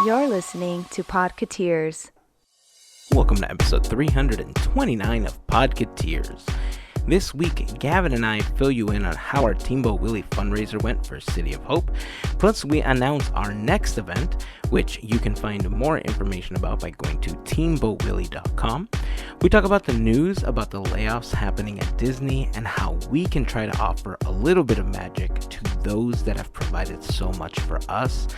You're listening to Podketeers. Welcome to episode 329 of Podketeers. This week, Gavin and I fill you in on how our Teamboat Willie fundraiser went for City of Hope. Plus, we announce our next event, which you can find more information about by going to teamboatwillie.com. We talk about the news about the layoffs happening at Disney and how we can try to offer a little bit of magic to those that have provided so much for us.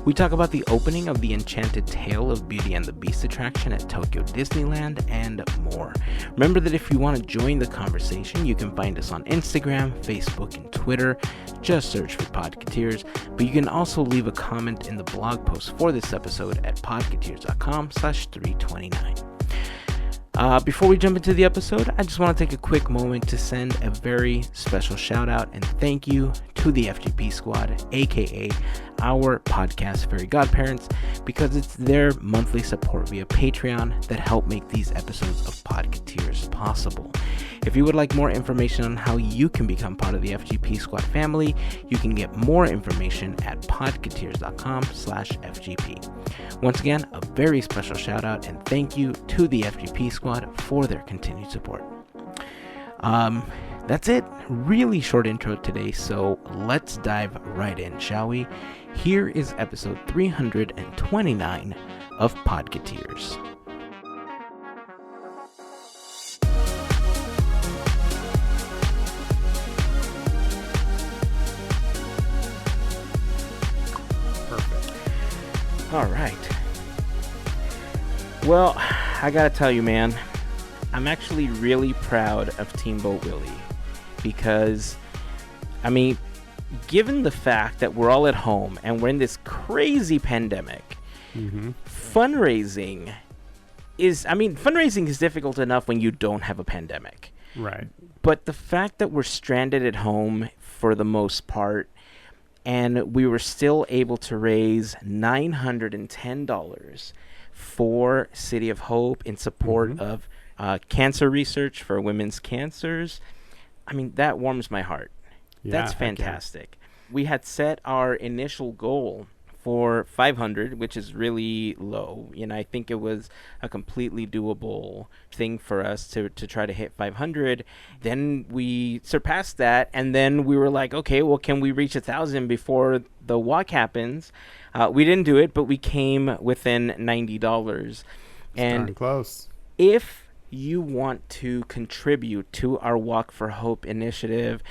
We talk about the opening of the Enchanted Tale of Beauty and the Beast attraction at Tokyo Disneyland and more. Remember that if you want to join the conversation, you can find us on Instagram, Facebook, and Twitter. Just search for Podketeers, but you can also leave a comment in the blog post for this episode at podketeers.com/329. Before we jump into the episode, I just want to take a quick moment to send a very special shout out and thank you to the FGP Squad, aka our podcast Fairy Godparents, because it's their monthly support via Patreon that help make these episodes of Podketeers possible. If you would like more information on how you can become part of the FGP Squad family, you can get more information at podketeers.com/FGP. Once again, a very special shout out and thank you to the FGP Squad for their continued support. That's it. Really short intro today, so let's dive right in, shall we? Here is episode 329 of Podketeers. Perfect. All right. Well, I gotta tell you, man, I'm actually really proud of Teamboat Willie because, I mean, given the fact that we're all at home and we're in this crazy pandemic, fundraising is difficult enough when you don't have a pandemic. Right. But the fact that we're stranded at home for the most part and we were still able to raise $910 for City of Hope in support of cancer research for women's cancers, I mean, that warms my heart. Yeah, that's fantastic. We had set our initial goal for 500, which is really low. You know, I think it was a completely doable thing for us to try to hit 500. Then we surpassed that, and then we were like, okay, well, can we reach 1,000 before the walk happens? We didn't do it, but we came within $90. And close. If you want to contribute to our Walk for Hope initiative,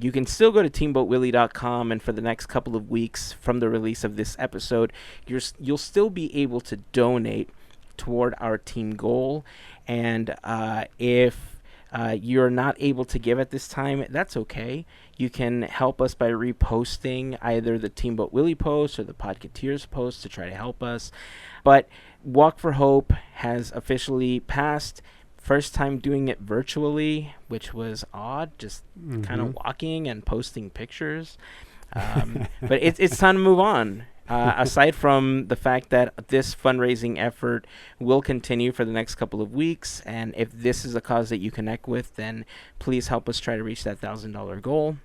you can still go to teamboatwillie.com, and for the next couple of weeks from the release of this episode, you'll still be able to donate toward our team goal. And if you're not able to give at this time, that's okay. You can help us by reposting either the Teamboat Willie post or the Podketeers post to try to help us. But Walk for Hope has officially passed. First time doing it virtually, which was odd, just kind of walking and posting pictures. But it's time to move on. Aside from the fact that this fundraising effort will continue for the next couple of weeks, and if this is a cause that you connect with, then please help us try to reach that $1,000 goal.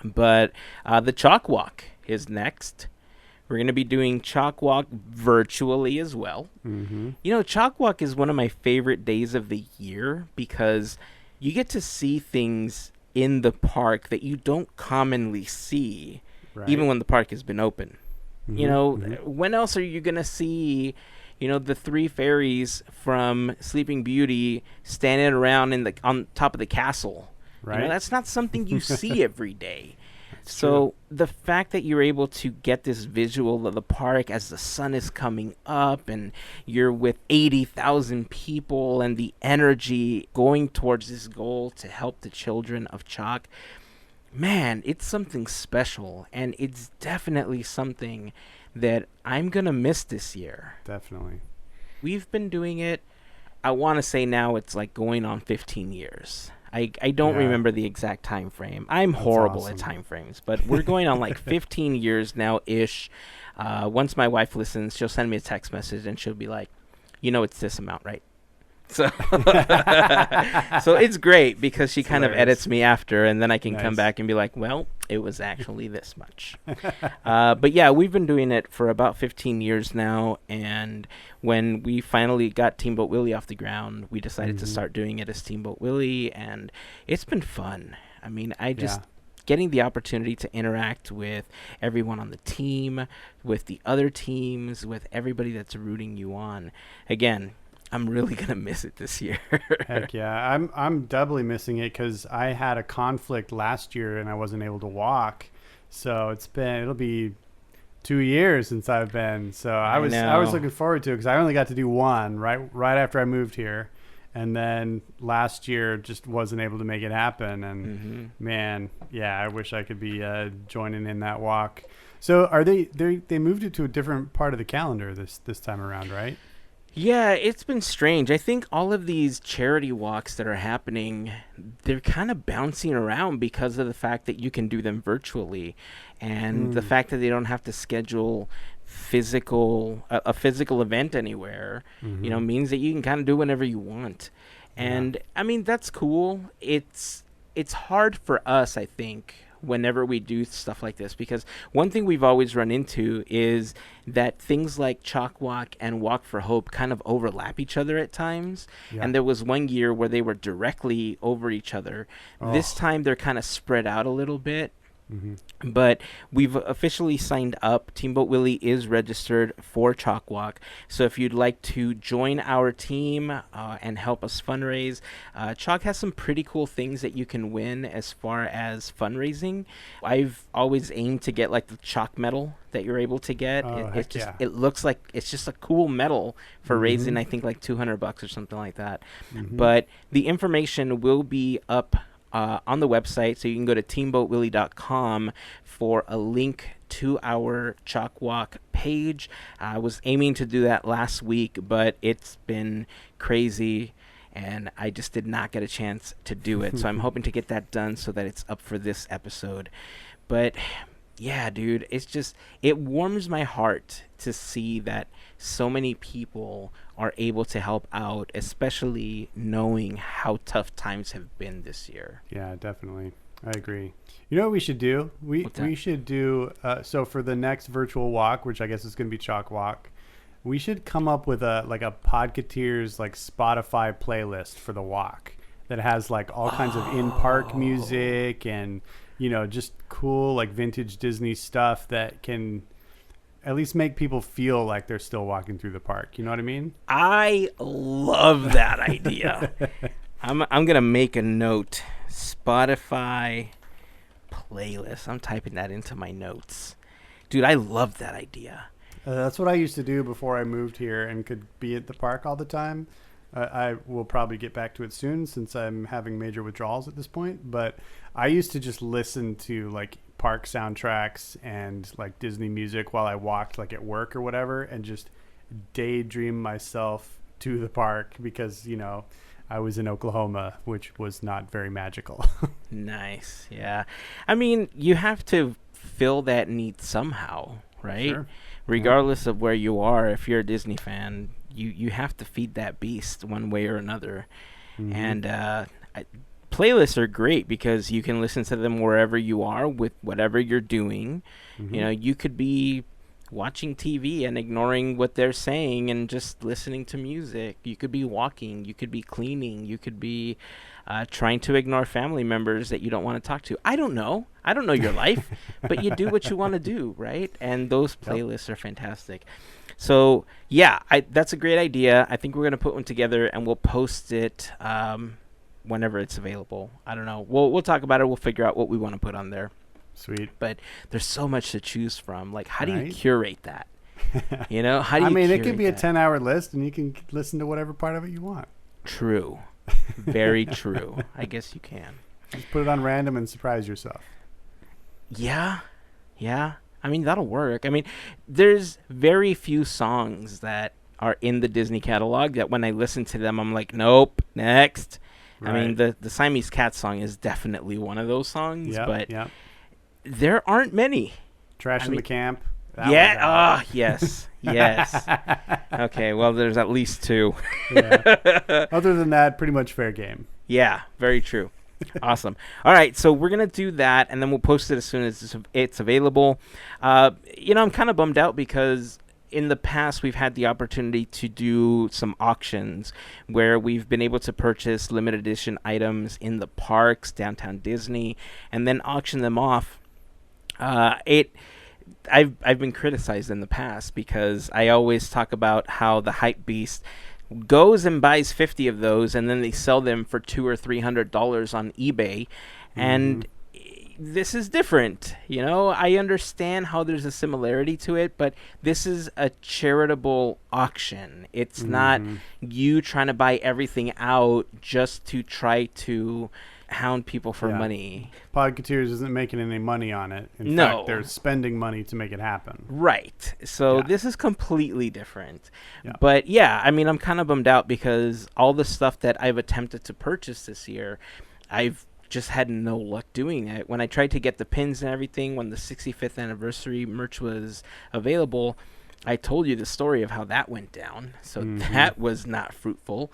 But the Chalk Walk is next. We're going to be doing Chalk Walk virtually as well. You know, Chalk Walk is one of my favorite days of the year because you get to see things in the park that you don't commonly see, even when the park has been open. You know, when else are you going to see, you know, the three fairies from Sleeping Beauty standing around on top of the castle? Right. You know, that's not something you see every day. So the fact that you're able to get this visual of the park as the sun is coming up and you're with 80,000 people and the energy going towards this goal to help the children of Chalk, man, it's something special. And it's definitely something that I'm going to miss this year. Definitely. We've been doing it, I want to say now it's like going on 15 years. I don't remember the exact time frame. I'm horrible at time frames, but we're going on like 15 years now-ish. Once my wife listens, she'll send me a text message and she'll be like, you know, it's this amount, right? So so it's great because she kind of hilarious. edits me after, and then I can come Nice. back and be like, well, it was actually this much. But yeah, we've been doing it for about 15 years now, and when we finally got Teamboat Willie off the ground, we decided to start doing it as Teamboat Willie, and it's been fun. I mean, I just getting the opportunity to interact with everyone on the team, with the other teams, with everybody that's rooting you on. Again, I'm really gonna miss it this year. Heck yeah. I'm doubly missing it because I had a conflict last year and I wasn't able to walk. So it'll be 2 years since I've been. So I was looking forward to it because I only got to do one right after I moved here. And then last year just wasn't able to make it happen. And man, yeah, I wish I could be joining in that walk. So are they moved it to a different part of the calendar this time around, right? Yeah, it's been strange. I think all of these charity walks that are happening, they're kind of bouncing around because of the fact that you can do them virtually, and the fact that they don't have to schedule a physical event anywhere, means that you can kind of do whenever you want. And I mean, that's cool. It's hard for us, I think, whenever we do stuff like this, because one thing we've always run into is that things like Chalk Walk and Walk for Hope kind of overlap each other at times. And there was one year where they were directly over each other. This time they're kind of spread out a little bit. But we've officially signed up. Teamboat Willie is registered for Chalk Walk. So if you'd like to join our team and help us fundraise, Chalk has some pretty cool things that you can win as far as fundraising. I've always aimed to get like the Chalk medal that you're able to get. It looks like it's just a cool medal for raising, I think, like $200 or something like that. But the information will be up on the website, so you can go to teamboatwillie.com for a link to our Chalk Walk page. I was aiming to do that last week, but it's been crazy, and I just did not get a chance to do it. So I'm hoping to get that done so that it's up for this episode. But yeah, dude, it warms my heart to see that so many people are able to help out, especially knowing how tough times have been this year. Yeah, definitely. I agree. You know what we should do? We should do, so for the next virtual walk, which I guess is going to be Chalk Walk, we should come up with a Podketeers like Spotify playlist for the walk that has like all kinds of in-park music and, just cool like vintage Disney stuff that can at least make people feel like they're still walking through the park. You know what I mean? I love that idea. I'm going to make a note. Spotify playlist. I'm typing that into my notes. Dude, I love that idea. That's what I used to do before I moved here and could be at the park all the time. I will probably get back to it soon since I'm having major withdrawals at this point. But I used to just listen to like park soundtracks and like Disney music while I walked like at work or whatever, and just daydream myself to the park because, I was in Oklahoma, which was not very magical. Nice. Yeah. I mean, you have to fill that need somehow, right? Sure. Regardless of where you are, if you're a Disney fan, you have to feed that beast one way or another. And playlists are great because you can listen to them wherever you are with whatever you're doing. You could be watching TV and ignoring what they're saying and just listening to music. You could be walking, you could be cleaning, you could be trying to ignore family members that you don't want to talk to. I don't know your life, but you do what you want to do, right? And those playlists are fantastic. So yeah, that's a great idea. I think we're going to put one together and we'll post it whenever it's available. I don't know. We'll talk about it. We'll figure out what we want to put on there. Sweet. But there's so much to choose from. Like, how do you curate that? How do you it could be a 10-hour list and you can listen to whatever part of it you want. True. Very true. I guess you can. Just put it on random and surprise yourself. Yeah. I mean, that'll work. I mean, there's very few songs that are in the Disney catalog that when I listen to them, I'm like, nope, next. Right. I mean, the Siamese Cat song is definitely one of those songs, there aren't many. Trash in the Camp. Yes. Yes. Okay, well, there's at least 2. Yeah. Other than that, pretty much fair game. Yeah, very true. Awesome. All right, so we're going to do that, and then we'll post it as soon as it's available. I'm kind of bummed out because in the past we've had the opportunity to do some auctions where we've been able to purchase limited edition items in the parks, downtown Disney, and then auction them off. I've been criticized in the past because I always talk about how the hype beast goes and buys 50 of those, and then they sell them for $200 or $300 on eBay, and this is different. I understand how there's a similarity to it, but this is a charitable auction. It's not you trying to buy everything out just to try to hound people for money. Podketeers isn't making any money on it. In fact, they're spending money to make it happen. Right. So this is completely different. Yeah. But I'm kind of bummed out because all the stuff that I've attempted to purchase this year, I've just had no luck doing it. When I tried to get the pins and everything, when the 65th anniversary merch was available, I told you the story of how that went down. So that was not fruitful.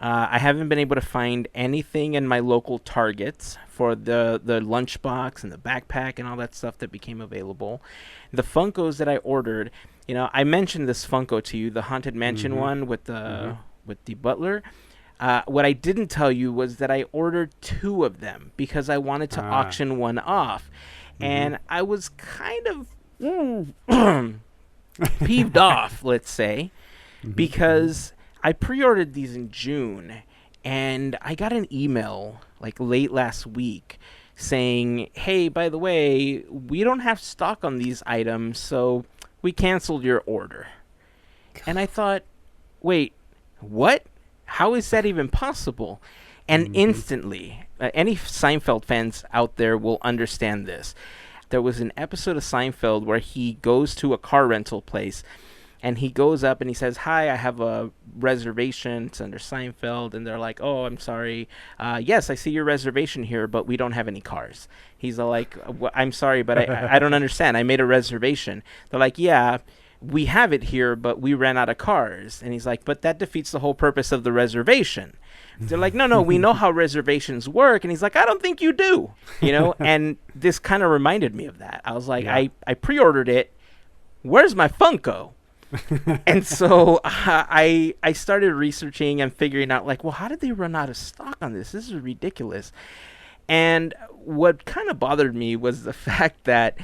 I haven't been able to find anything in my local Targets for the lunchbox and the backpack and all that stuff that became available. The Funkos that I ordered, I mentioned this Funko to you, the Haunted Mansion one with the butler. What I didn't tell you was that I ordered 2 of them because I wanted to auction one off. And I was kind of peeved off, let's say, because I pre-ordered these in June, and I got an email like late last week saying, hey, by the way, we don't have stock on these items, so we canceled your order. And I thought, wait, what? How is that even possible? And instantly, any Seinfeld fans out there will understand this. There was an episode of Seinfeld where he goes to a car rental place, and he goes up and he says, hi, I have a reservation. It's under Seinfeld. And they're like, oh, I'm sorry. Yes, I see your reservation here, but we don't have any cars. He's like, I'm sorry, but I don't understand. I made a reservation. They're like, yeah, we have it here, but we ran out of cars. And he's like, but that defeats the whole purpose of the reservation. They're like, no, we know how reservations work. And he's like, I don't think you do. And this kind of reminded me of that. I was like, I pre-ordered it. Where's my Funko? And so I started researching and figuring out, like, well, how did they run out of stock on this? This is ridiculous. And what kind of bothered me was the fact that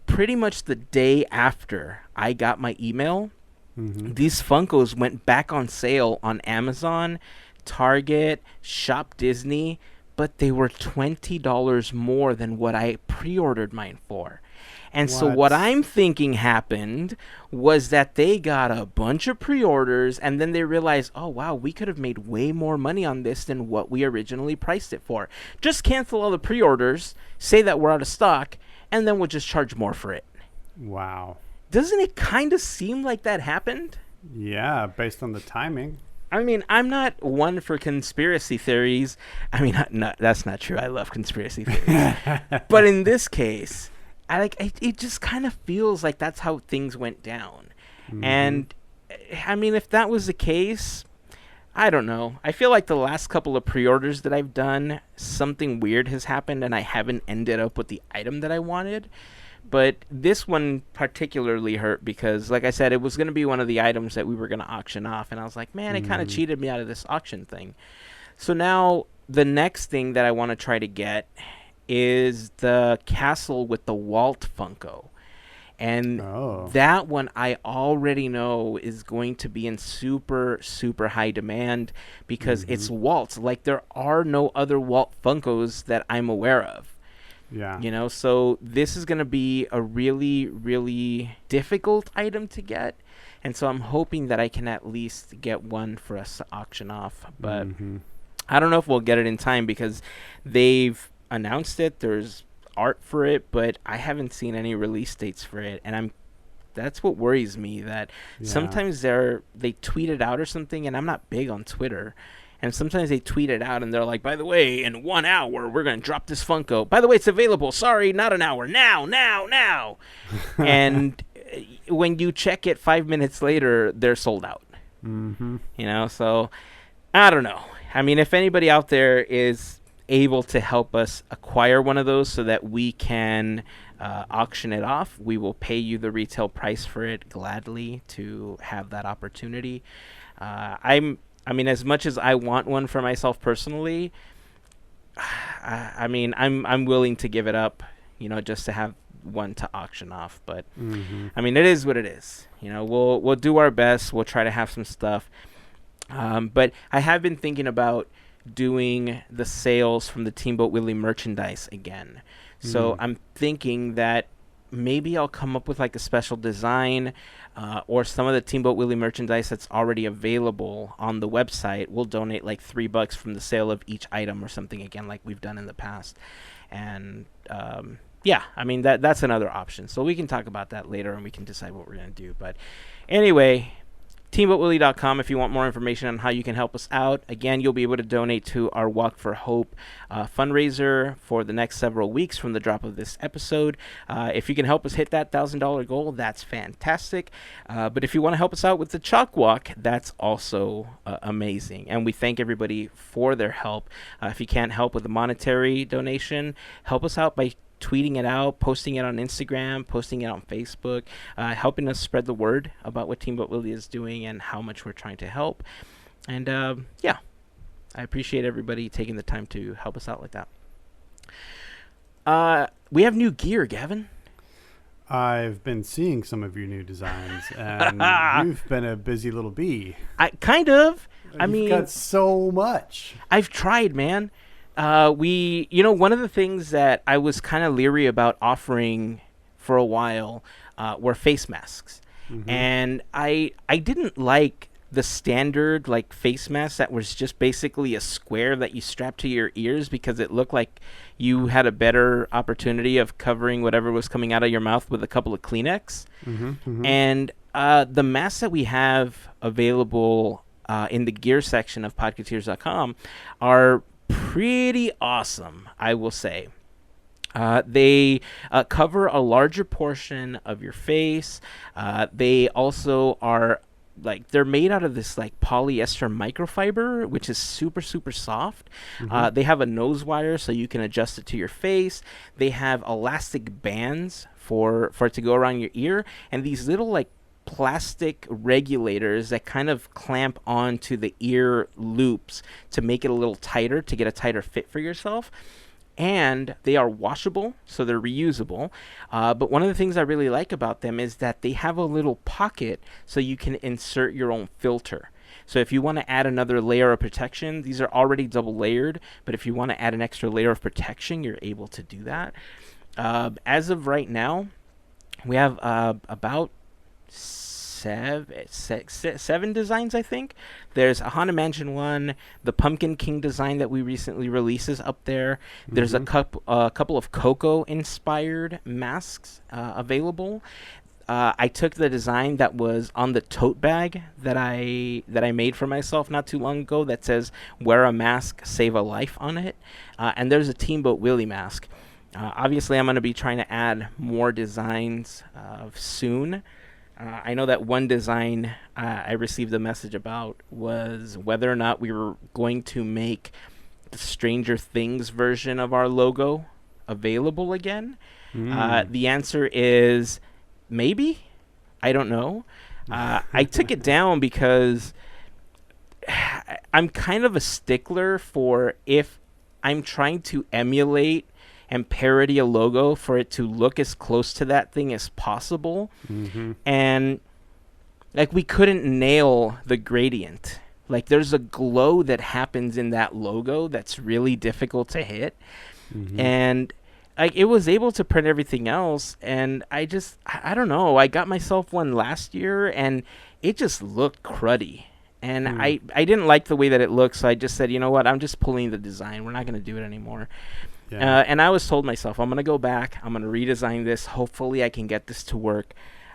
pretty much the day after I got my email, these Funkos went back on sale on Amazon, Target, Shop Disney, but they were $20 more than what I pre-ordered mine for. And so what I'm thinking happened was that they got a bunch of pre-orders, and then they realized, oh, wow, we could have made way more money on this than what we originally priced it for. Just cancel all the pre-orders, say that we're out of stock, and then we'll just charge more for it. Wow. Doesn't it kind of seem like that happened? Yeah, based on the timing. I mean, I'm not one for conspiracy theories. I mean, no, that's not true. I love conspiracy theories. But in this case, it just kind of feels like that's how things went down. And I mean, if that was the case, I don't know. I feel like the last couple of pre-orders that I've done, something weird has happened and I haven't ended up with the item that I wanted. But this one particularly hurt because, like I said, it was going to be one of the items that we were going to auction off. And I was like, man, it kind of cheated me out of this auction thing. So now the next thing that I want to try to get is the castle with the Walt Funko. And that one I already know is going to be in super, super high demand because it's Walt. Like, there are no other Walt Funkos that I'm aware of. Yeah. So this is going to be a really, really difficult item to get. And so I'm hoping that I can at least get one for us to auction off. But I don't know if we'll get it in time because they've announced it. There's art for it, but I haven't seen any release dates for it. And that's what worries me, that sometimes they tweet it out or something, and I'm not big on Twitter. And sometimes they tweet it out, and they're like, by the way, in 1 hour, we're going to drop this Funko. By the way, it's available. Sorry, not an hour. Now. And when you check it 5 minutes later, they're sold out. Mm-hmm. You know, so I don't know. I mean, if anybody out there is able to help us acquire one of those so that we can auction it off, we will pay you the retail price for it gladly to have that opportunity. I mean, as much as I want one for myself personally, I mean, I'm willing to give it up, you know, just to have one to auction off. But I mean, it is what it is. You know, we'll do our best. We'll try to have some stuff. But I have been thinking about doing the sales from the Teamboat Willie merchandise again. So I'm thinking that maybe I'll come up with like a special design or some of the Teamboat Willie merchandise that's already available on the website. We'll donate like $3 from the sale of each item or something again, like we've done in the past. And yeah, I mean, that's another option. So we can talk about that later and we can decide what we're going to do. But anyway, teamboatwillie.com if you want more information on how you can help us out. Again, you'll be able to donate to our Walk for Hope fundraiser for the next several weeks from the drop of this episode. If you can help us hit that $1,000 goal, that's fantastic. But if you want to help us out with the Chalk Walk, that's also amazing. And we thank everybody for their help. If you can't help with a monetary donation, help us out by tweeting it out, posting it on Instagram, posting it on Facebook, helping us spread the word about what Teamboat Willie is doing and how much we're trying to help. And yeah, I appreciate everybody taking the time to help us out like that. We have new gear, Gavin. I've been seeing some of your new designs, and you've been a busy little bee. Kind of. You've got so much. I've tried, man. One of the things that I was kind of leery about offering for a while were face masks. And I didn't like the standard like face mask that was just basically a square that you strap to your ears because it looked like you had a better opportunity of covering whatever was coming out of your mouth with a couple of Kleenex. And the masks that we have available in the gear section of podketeers.com are pretty awesome, I will say. They cover a larger portion of your face. They also are they're made out of this like polyester microfiber, which is super, super soft. They have a nose wire so you can adjust it to your face. They have elastic bands for it to go around your ear, and these little like plastic regulators that kind of clamp onto the ear loops to make it a little tighter, to get a tighter fit for yourself. And they are washable, so they're reusable. But one of the things I really like about them is that they have a little pocket so you can insert your own filter. So if you want to add another layer of protection, these are already double layered, but if you want to add an extra layer of protection, you're able to do that. As of right now, we have about seven designs, I think. There's a Haunted Mansion one, the Pumpkin King design that we recently released is up there. There's a couple of Coco inspired masks available. I took the design that was on the tote bag that I made for myself not too long ago that says "Wear a mask, save a life" on it. And there's a Teamboat Willie mask. Obviously, I'm going to be trying to add more designs soon. I know that one design I received a message about was whether or not we were going to make the Stranger Things version of our logo available again. The answer is maybe. I don't know. I took it down because I'm kind of a stickler for if I'm trying to emulate and parody a logo for it to look as close to that thing as possible. And like we couldn't nail the gradient. Like there's a glow that happens in that logo that's really difficult to hit. And like it was able to print everything else, and I don't know, I got myself one last year and it just looked cruddy. And I didn't like the way that it looked, so I just said, you know what, I'm just pulling the design. We're not going to do it anymore. And I was told myself, I'm going to go back, I'm going to redesign this. Hopefully I can get this to work.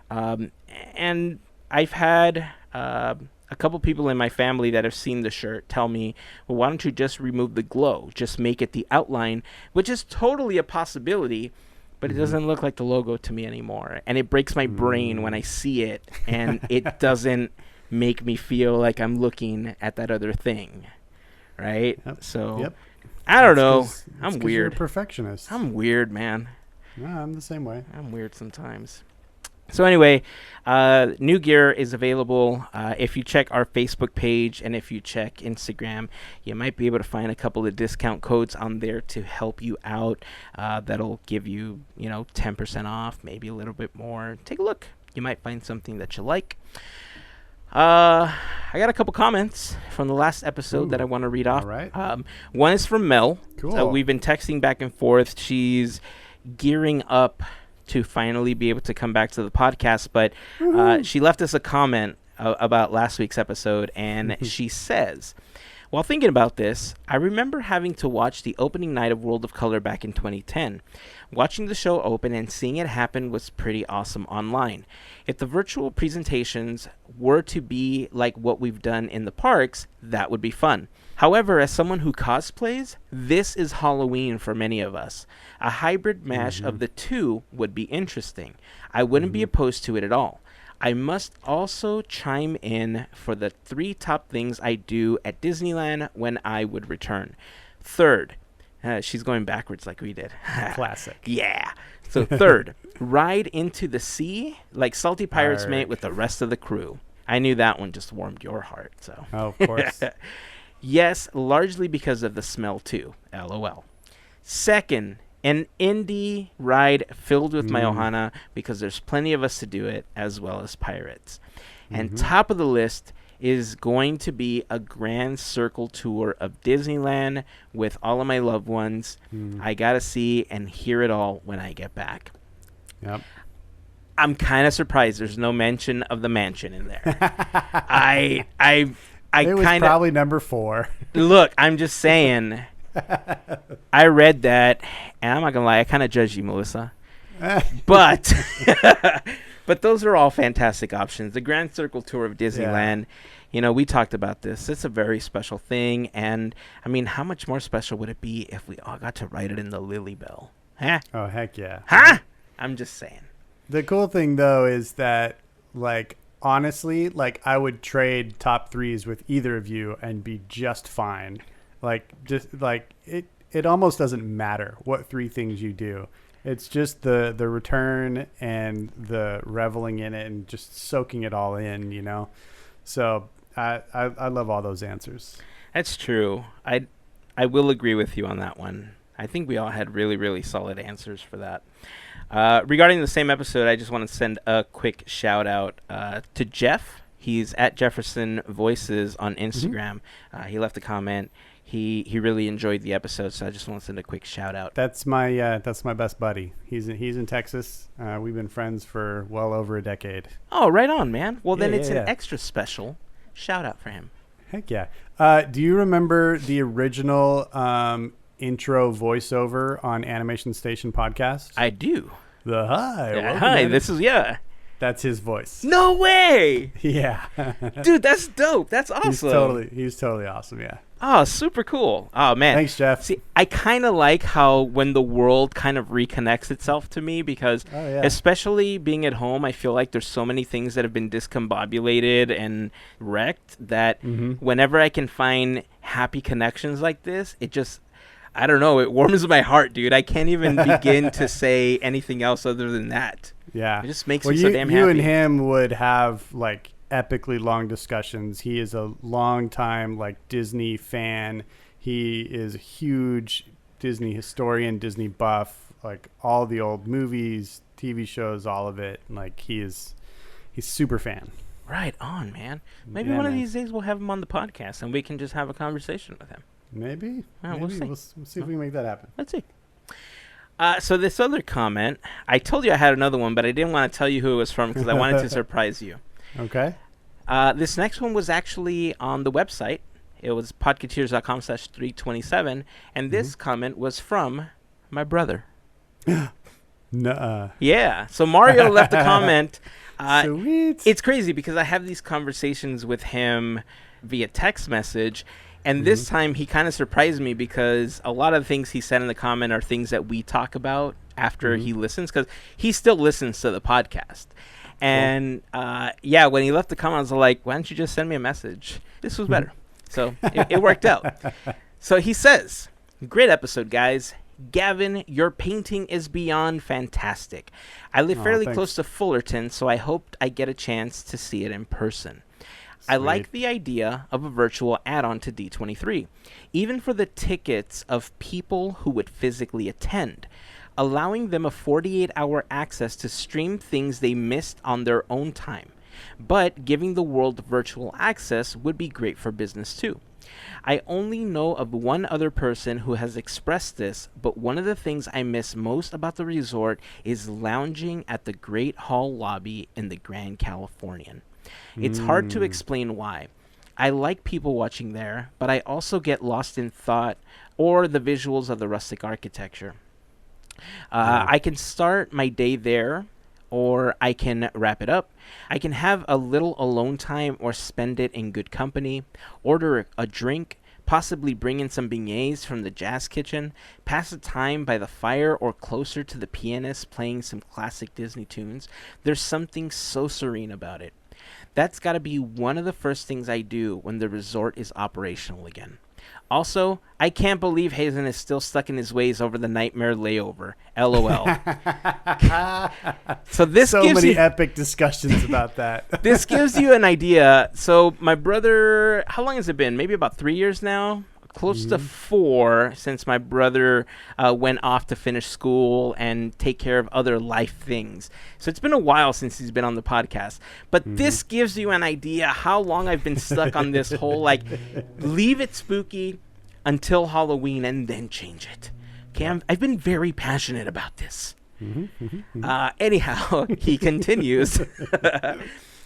And I've had a couple people in my family that have seen the shirt tell me, well, why don't you just remove the glow? Just make it the outline, which is totally a possibility. but it doesn't look like the logo to me anymore. And it breaks my brain when I see it, and it doesn't make me feel like I'm looking at that other thing, right? So I don't know. I'm weird. You're a perfectionist. I'm weird, man. No, I'm the same way. I'm weird sometimes. So anyway, new gear is available. If you check our Facebook page and if you check Instagram, you might be able to find a couple of discount codes on there to help you out. That'll give you, 10% off, maybe a little bit more. Take a look. You might find something that you like. I got a couple comments from the last episode that I want to read off. All right. One is from Mel. Cool. We've been texting back and forth. She's gearing up to finally be able to come back to the podcast, but she left us a comment about last week's episode, and she says, while thinking about this, I remember having to watch the opening night of World of Color back in 2010. Watching the show open and seeing it happen was pretty awesome online. If the virtual presentations were to be like what we've done in the parks, that would be fun. However, as someone who cosplays, this is Halloween for many of us. A hybrid mash of the two would be interesting. I wouldn't be opposed to it at all. I must also chime in for the 3 top things I do at Disneyland when I would return. Third, she's going backwards like we did. Classic. Yeah. So third, ride into the sea like Salty Pirates mate with the rest of the crew. I knew that one just warmed your heart. So. Oh, of course. Yes, largely because of the smell too. LOL. Second, an indie ride filled with my ohana because there's plenty of us to do it, as well as pirates. And top of the list is going to be a grand circle tour of Disneyland with all of my loved ones. I got to see and hear it all when I get back. Yep. I'm kind of surprised there's no mention of the mansion in there. It was probably number 4. Look, I'm just saying. I read that, and I'm not gonna lie, I kind of judge you, Melissa. But those are all fantastic options. The Grand Circle Tour of Disneyland. We talked about this. It's a very special thing, and I mean, how much more special would it be if we all got to ride it in the Lily Bell? Huh? Oh, heck yeah. Huh? I'm just saying. The cool thing though is that, honestly, I would trade top 3s with either of you and be just fine. It almost doesn't matter what 3 things you do. It's just the return and the reveling in it and just soaking it all in, So I love all those answers. That's true. I will agree with you on that one. I think we all had really, really solid answers for that. Regarding the same episode, I just want to send a quick shout out to Jeff. He's at Jefferson Voices on Instagram. He left a comment. He really enjoyed the episode, so I just want to send a quick shout out. That's my best buddy. He's in Texas. We've been friends for well over a decade. Oh, right on, man. Well, then it's an extra special shout out for him. Heck yeah. Do you remember the original intro voiceover on Animation Station podcast? I do. The hi. Yeah, hi. This is That's his voice. No way. Yeah. Dude, that's dope. That's awesome. He's totally awesome. Yeah. Oh, super cool. Oh, man. Thanks, Jeff. See, I kind of like how when the world kind of reconnects itself to me because especially being at home, I feel like there's so many things that have been discombobulated and wrecked that whenever I can find happy connections like this, it just, I don't know, it warms my heart, dude. I can't even begin to say anything else other than that. Yeah. It just makes me so damn happy. You and him would have epically long discussions. He is a long time Disney fan. He is a huge Disney historian, Disney buff, all the old movies, TV shows, all of it. He's super fan. Right on, man. Maybe one of these days we'll have him on the podcast and we can just have a conversation with him. Maybe. We'll see. We'll see if we can make that happen. Let's see. So this other comment, I told you I had another one, but I didn't want to tell you who it was from because I wanted to surprise you. Okay. This next one was actually on the website. It was podketeers.com/327, and this comment was from my brother. Nuh-uh. Yeah. So Mario left a comment. Sweet. It's crazy because I have these conversations with him via text message. And this time he kind of surprised me because a lot of the things he said in the comment are things that we talk about after he listens, because he still listens to the podcast. And when he left the comments, I was like, why don't you just send me a message? This was better. So it worked out. So he says, great episode, guys. Gavin, your painting is beyond fantastic. I live fairly close to Fullerton, so I hoped I get a chance to see it in person. Sweet. I like the idea of a virtual add-on to D23, even for the tickets of people who would physically attend, allowing them a 48-hour access to stream things they missed on their own time. But giving the world virtual access would be great for business too. I only know of one other person who has expressed this, but one of the things I miss most about the resort is lounging at the Great Hall lobby in the Grand Californian. It's hard to explain why. I like people watching there, but I also get lost in thought or the visuals of the rustic architecture. I can start my day there, or I can wrap it up. I can have a little alone time or spend it in good company, order a drink, possibly bring in some beignets from the jazz kitchen, pass the time by the fire or closer to the pianist playing some classic Disney tunes. There's something so serene about it. That's got to be one of the first things I do when the resort is operational again. Also, I can't believe Hazen is still stuck in his ways over the nightmare layover. LOL. So gives many you epic discussions about that. This gives you an idea. So my brother, how long has it been? Maybe about 3 years now? Close to 4 since my brother went off to finish school and take care of other life things. So it's been a while since he's been on the podcast. But this gives you an idea how long I've been stuck on this whole, leave it spooky until Halloween and then change it. Okay, I've been very passionate about this. Anyhow, he continues.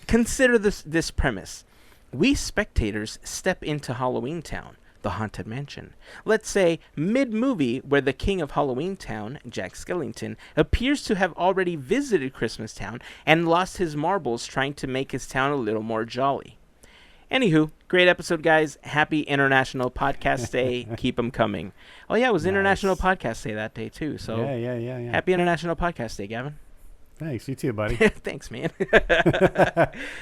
Consider this premise. We spectators step into Halloween Town, the Haunted Mansion. Let's say mid-movie, where the king of Halloween Town, Jack Skellington, appears to have already visited Christmas Town and lost his marbles trying to make his town a little more jolly. Anywho, great episode, guys. Happy International Podcast Day. Keep them coming. Oh, yeah, it was International Podcast Day that day, too. So yeah. Happy International Podcast Day, Gavin. Thanks. You too, buddy. Thanks, man.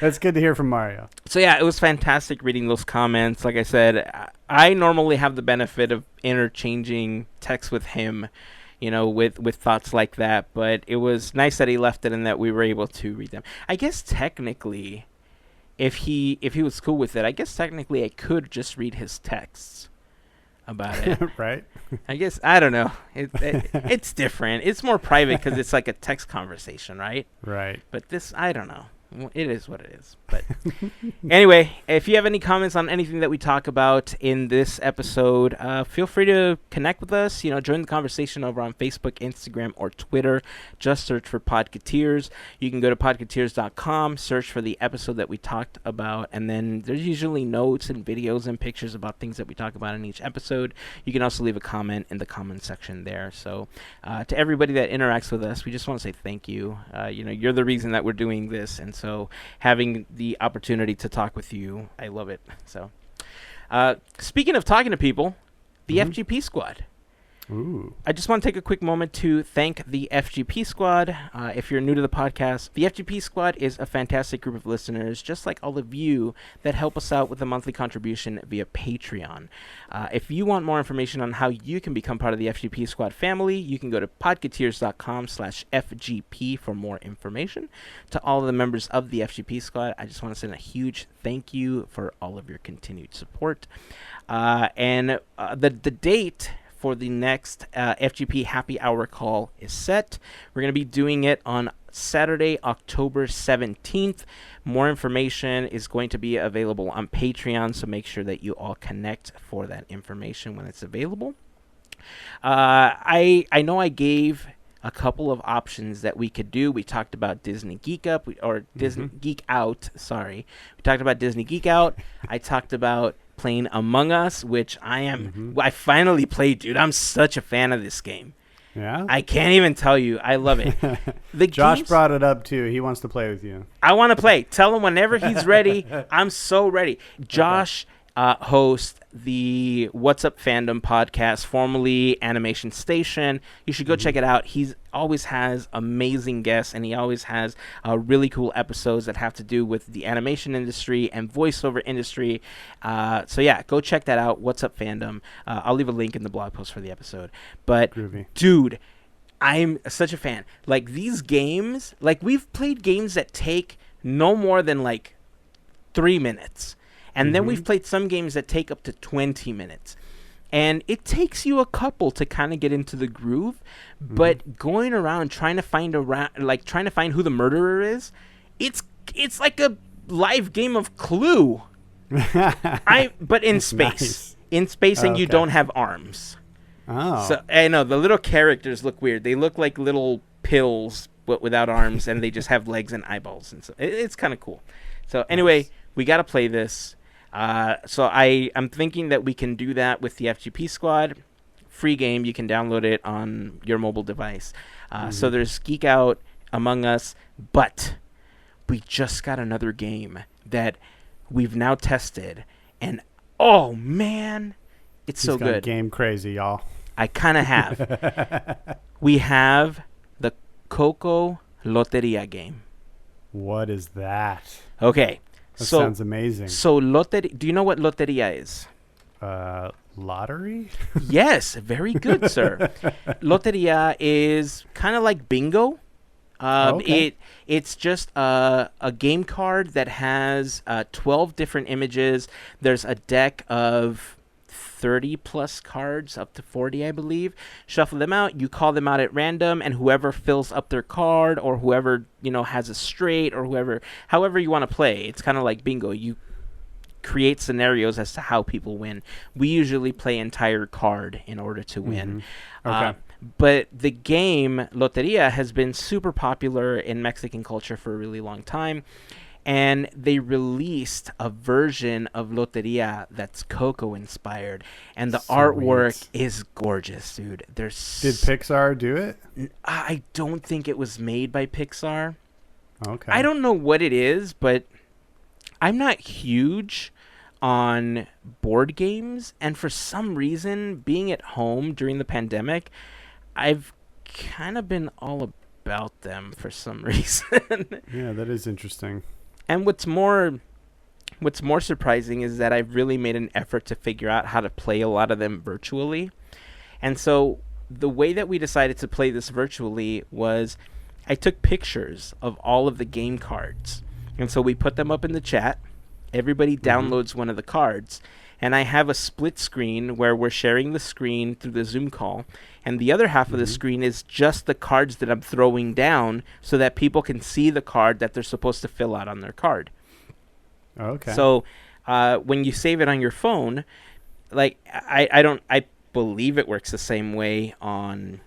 That's good to hear from Mario. So, yeah, it was fantastic reading those comments. Like I said, I normally have the benefit of interchanging texts with him, with thoughts like that. But it was nice that he left it and that we were able to read them. I guess technically, if he was cool with it, I guess technically I could just read his texts about it. Right. I guess, I don't know. It's different. It's more private because it's like a text conversation, right? Right. But this, I don't know. It is what it is. But anyway, if you have any comments on anything that we talk about in this episode, feel free to connect with us. Join the conversation over on Facebook, Instagram, or Twitter. Just search for Podketeers. You can go to podketeers.com, search for the episode that we talked about, and then there's usually notes and videos and pictures about things that we talk about in each episode. You can also leave a comment in the comment section there. So to everybody that interacts with us, we just want to say thank you. You're the reason that we're doing this, and so having the opportunity to talk with you, I love it. So speaking of talking to people, the FGP Squad. Ooh. I just want to take a quick moment to thank the FGP Squad. If you're new to the podcast, the FGP Squad is a fantastic group of listeners, just like all of you, that help us out with a monthly contribution via Patreon. If you want more information on how you can become part of the FGP Squad family, you can go to podketeers.com/FGP for more information. To all of the members of the FGP Squad, I just want to send a huge thank you for all of your continued support. And the date for the next FGP Happy Hour call is set. We're going to be doing it on Saturday, October 17th. More information is going to be available on Patreon, so make sure that you all connect for that information when it's available. I know I gave a couple of options that we could do. We talked about Disney Geek Up, Disney Geek Out, sorry. We talked about Disney Geek Out. I talked about playing Among Us, which I finally played, dude. I'm such a fan of this game. Yeah? I can't even tell you. I love it. Josh brought it up, too. He wants to play with you. I want to play. Tell him whenever he's ready. I'm so ready. Josh hosts the What's Up Fandom podcast, formerly Animation Station. You should go check it out. He always has amazing guests, and he always has really cool episodes that have to do with the animation industry and voiceover industry. So yeah, go check that out. What's Up Fandom. I'll leave a link in the blog post for the episode. But Groovy. Dude, I'm such a fan. Like, these games, like, we've played games that take no more than like 3 minutes. And then we've played some games that take up to 20 minutes. And it takes you a couple to kind of get into the groove. But going around trying to find who the murderer is, it's like a live game of Clue. But in space. Nice. In space, and you don't have arms. Oh. So I know the little characters look weird. They look like little pills but without arms, and they just have legs and eyeballs, and so it's kind of cool. So anyway, we got to play this. So I'm thinking that we can do that with the FGP Squad. Free game. You can download it on your mobile device. So there's Geek Out, Among Us, but we just got another game that we've now tested, and oh man, it's so good. Game crazy, y'all. I kind of have. We have the Coco Loteria game. What is that? Okay. That sounds amazing. So do you know what Loteria is? Lottery? Yes, very good, sir. Loteria is kind of like bingo. Okay. It's just a game card that has 12 different images. There's a deck of 30 plus cards, up to 40, I believe. Shuffle them out. You call them out at random, and whoever fills up their card, or whoever has a straight, or however you want to play. It's kind of like bingo. You create scenarios as to how people win. We usually play entire card in order to win. Okay. But the game Loteria has been super popular in Mexican culture for a really long time. And they released a version of Loteria that's Coco inspired, and the artwork is gorgeous, dude. Did Pixar do it? I don't think it was made by Pixar. Okay. I don't know what it is, but I'm not huge on board games, and for some reason, being at home during the pandemic, I've kind of been all about them for some reason. Yeah, that is interesting. And what's more surprising is that I've really made an effort to figure out how to play a lot of them virtually. And so the way that we decided to play this virtually was I took pictures of all of the game cards. And so we put them up in the chat. Everybody downloads one of the cards. And I have a split screen where we're sharing the screen through the Zoom call. And the other half of the screen is just the cards that I'm throwing down so that people can see the card that they're supposed to fill out on their card. Okay. So when you save it on your phone, like I believe it works the same way on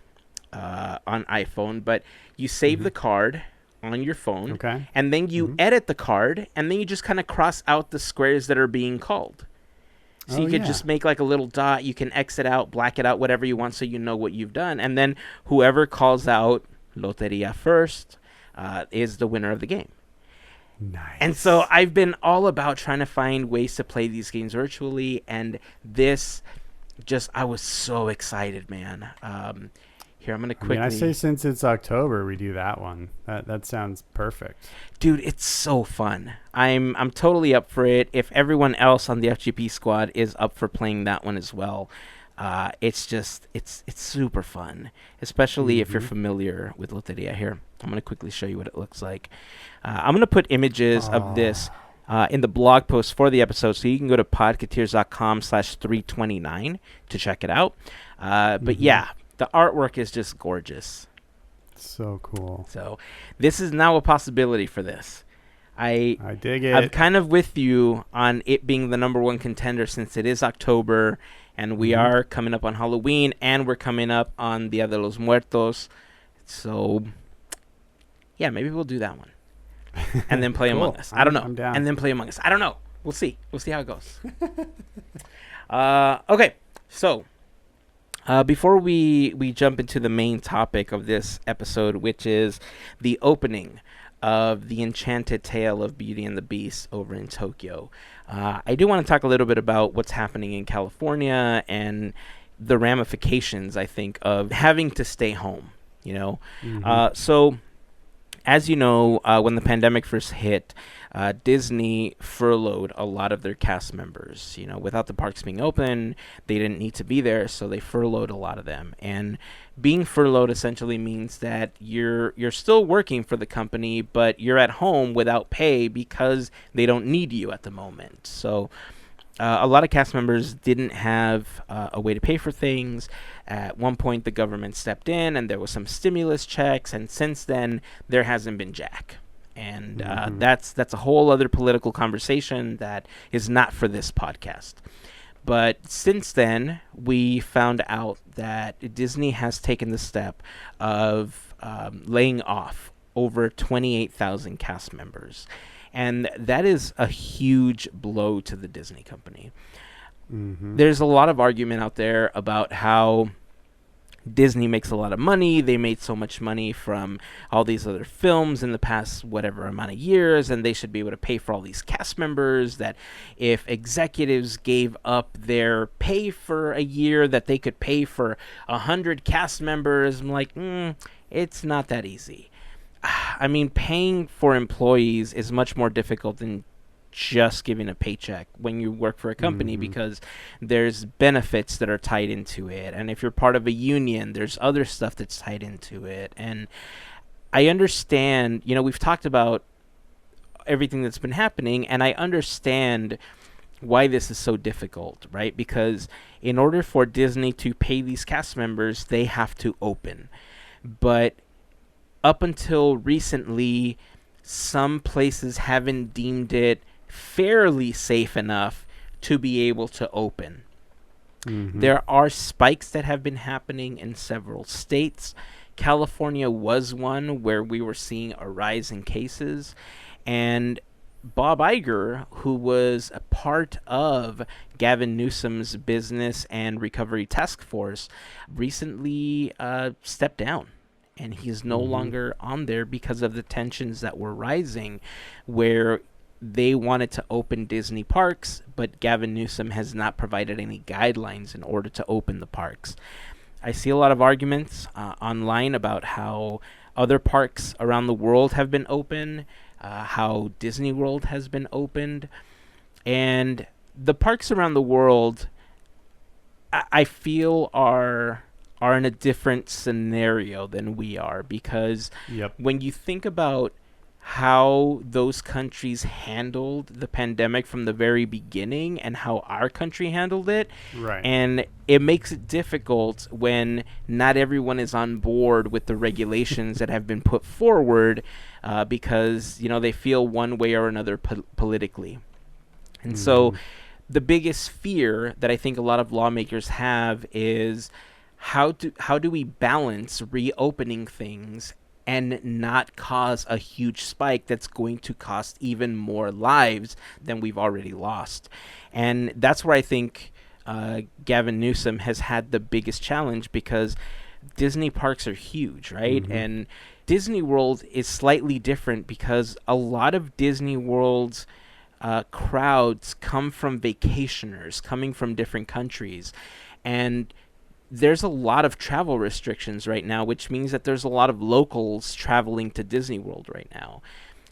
iPhone, but you save the card on your phone, and then you edit the card, and then you just kind of cross out the squares that are being called. So you could just make like a little dot. You can X it out, black it out, whatever you want, so you know what you've done. And then whoever calls out Loteria first is the winner of the game. Nice. And so I've been all about trying to find ways to play these games virtually. And this I was so excited, man. Here, I'm going to quickly... I say since it's October, we do that one. That sounds perfect. Dude, it's so fun. I'm totally up for it. If everyone else on the FGP Squad is up for playing that one as well, it's super fun, especially if you're familiar with Loteria. Here, I'm going to quickly show you what it looks like. I'm going to put images of this in the blog post for the episode, so you can go to podketeers.com/329 to check it out. But yeah, the artwork is just gorgeous. So cool. So this is now a possibility for this. I dig it. I'm kind of with you on it being the number one contender since it is October, and we are coming up on Halloween, and we're coming up on Dia de los Muertos. So yeah, maybe we'll do that one. And then play Among Us. I don't know. I'm down. And then play Among Us. I don't know. We'll see. We'll see how it goes. Okay. So before we jump into the main topic of this episode, which is the opening of the Enchanted Tale of Beauty and the Beast over in Tokyo. I do want to talk a little bit about what's happening in California and the ramifications, I think, of having to stay home, you know. So, as you know, when the pandemic first hit, Disney furloughed a lot of their cast members. You know, without the parks being open, they didn't need to be there, so they furloughed a lot of them. And being furloughed essentially means that you're still working for the company, but you're at home without pay because they don't need you at the moment. So a lot of cast members didn't have a way to pay for things. At one point, the government stepped in, and there was some stimulus checks, and since then, there hasn't been jack. And that's a whole other political conversation that is not for this podcast. But since then, we found out that Disney has taken the step of laying off over 28,000 cast members. And that is a huge blow to the Disney company. There's a lot of argument out there about how Disney makes a lot of money. They made so much money from all these other films in the past whatever amount of years, and they should be able to pay for all these cast members, that if executives gave up their pay for a year, that they could pay for 100 cast members. I'm like, it's not that easy. I mean, paying for employees is much more difficult than just giving a paycheck when you work for a company, because there's benefits that are tied into it, and if you're part of a union, there's other stuff that's tied into it. And I understand, you know, we've talked about everything that's been happening, and I understand why this is so difficult, right? Because in order for Disney to pay these cast members, they have to open. But up until recently, some places haven't deemed it fairly safe enough to be able to open. There are spikes that have been happening in several states. California was one where we were seeing a rise in cases, and Bob Iger, who was a part of Gavin Newsom's business and recovery task force, recently stepped down. And he's no longer on there because of the tensions that were rising, where they wanted to open Disney parks, but Gavin Newsom has not provided any guidelines in order to open the parks. I see a lot of arguments online about how other parks around the world have been open, how Disney World has been opened. And the parks around the world, I feel are in a different scenario than we are, because when you think about how those countries handled the pandemic from the very beginning and how our country handled it, and it makes it difficult when not everyone is on board with the regulations that have been put forward, because, you know, they feel one way or another politically. And so the biggest fear that I think a lot of lawmakers have is how do we balance reopening things and not cause a huge spike that's going to cost even more lives than we've already lost. And that's where I think Gavin Newsom has had the biggest challenge, because Disney parks are huge, right? And Disney World is slightly different because a lot of Disney World's crowds come from vacationers coming from different countries. And there's a lot of travel restrictions right now, which means that there's a lot of locals traveling to Disney World right now.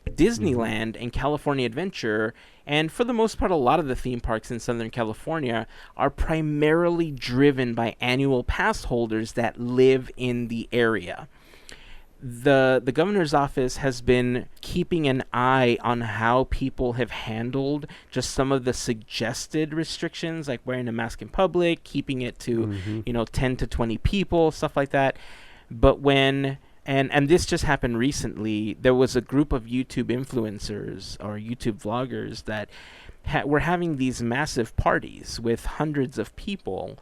Disneyland and California Adventure, and for the most part, a lot of the theme parks in Southern California are primarily driven by annual pass holders that live in the area. The governor's office has been keeping an eye on how people have handled just some of the suggested restrictions, like wearing a mask in public, keeping it to 10 to 20 people, stuff like that. But when and this just happened recently, there was a group of YouTube influencers or YouTube vloggers that were having these massive parties with hundreds of people.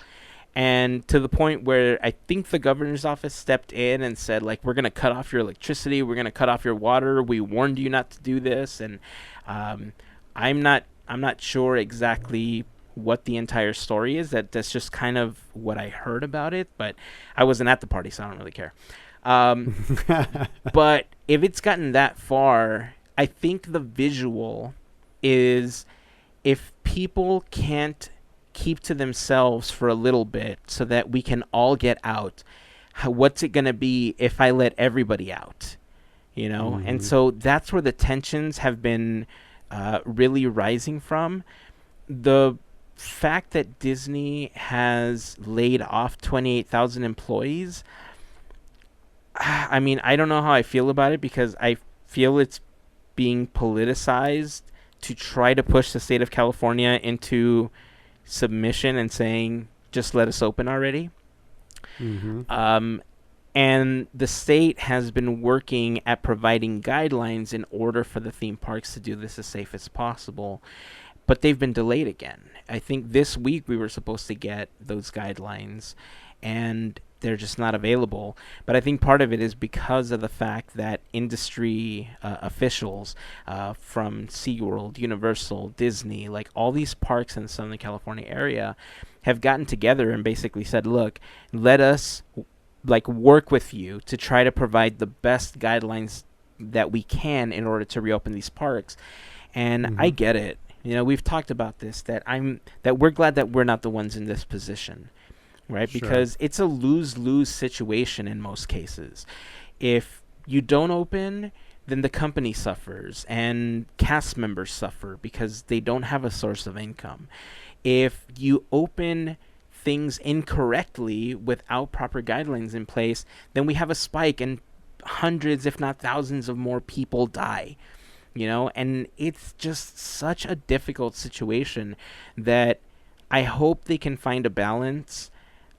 And to the point where I think the governor's office stepped in and said, like, we're going to cut off your electricity. We're going to cut off your water. We warned you not to do this. And I'm not sure exactly what the entire story is. That's just kind of what I heard about it. But I wasn't at the party, so I don't really care. But if it's gotten that far, I think the visual is, if people can't keep to themselves for a little bit so that we can all get out, what's it going to be if I let everybody out? You know? Mm-hmm. And so that's where the tensions have been really rising from. The fact that Disney has laid off 28,000 employees, I mean, I don't know how I feel about it, because I feel it's being politicized to try to push the state of California into submission and saying, just let us open already. Mm-hmm. And the state has been working at providing guidelines in order for the theme parks to do this as safe as possible. But they've been delayed again. I think this week we were supposed to get those guidelines, and they're just not available. But I think part of it is because of the fact that industry officials from SeaWorld, Universal, Disney, like all these parks in the Southern California area have gotten together and basically said, look, let us work with you to try to provide the best guidelines that we can in order to reopen these parks. And I get it. You know, we've talked about this, that we're glad that we're not the ones in this position, right? Sure. Because it's a lose-lose situation in most cases. If you don't open, then the company suffers and cast members suffer because they don't have a source of income. If you open things incorrectly without proper guidelines in place, then we have a spike and hundreds, if not thousands, of more people die. You know, and it's just such a difficult situation that I hope they can find a balance.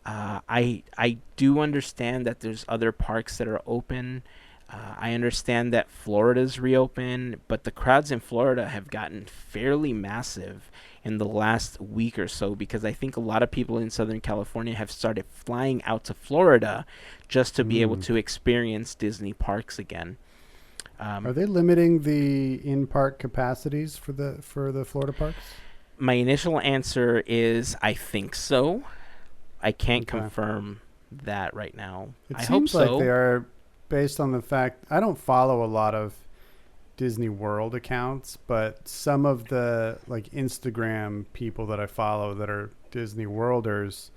I do understand that there's other parks that are open. I understand that Florida's reopened, but the crowds in Florida have gotten fairly massive in the last week or so, because I think a lot of people in Southern California have started flying out to Florida just to be able to experience Disney parks again. Are they limiting the in-park capacities for the Florida parks? My initial answer is I think so. I can't confirm that right now. I hope so. It seems like they are, based on the fact I don't follow a lot of Disney World accounts, but some of the Instagram people that I follow that are Disney Worlders,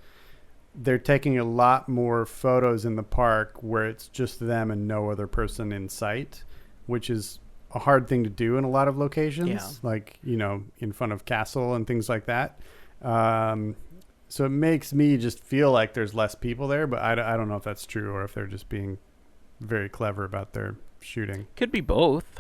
they're taking a lot more photos in the park where it's just them and no other person in sight, which is a hard thing to do in a lot of locations, in front of Castle and things like that. So it makes me just feel like there's less people there, but I don't know if that's true or if they're just being very clever about their shooting. Could be both.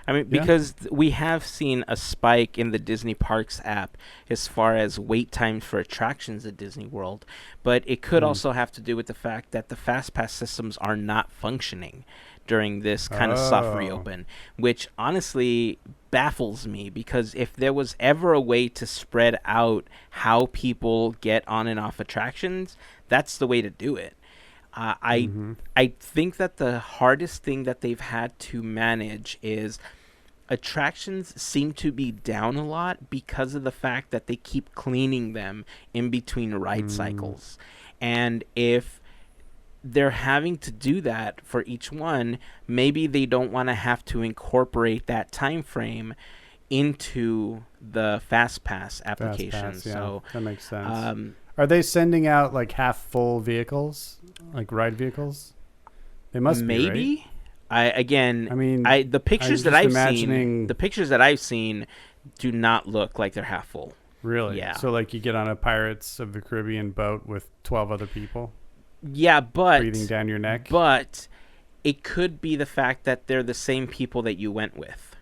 I mean, because we have seen a spike in the Disney Parks app as far as wait times for attractions at Disney World, but it could also have to do with the fact that the FastPass systems are not functioning during this kind of soft reopen, which honestly baffles me, because if there was ever a way to spread out how people get on and off attractions, that's the way to do it. I think that the hardest thing that they've had to manage is attractions seem to be down a lot because of the fact that they keep cleaning them in between ride cycles. And if they're having to do that for each one, maybe they don't want to have to incorporate that time frame into the FastPass application. FastPass, yeah, so that makes sense. Are they sending out half full vehicles, ride vehicles? They must maybe. Be, right? The pictures that I've seen do not look like they're half full. Really? Yeah. So you get on a Pirates of the Caribbean boat with 12 other people? Yeah, but breathing down your neck. But it could be the fact that they're the same people that you went with.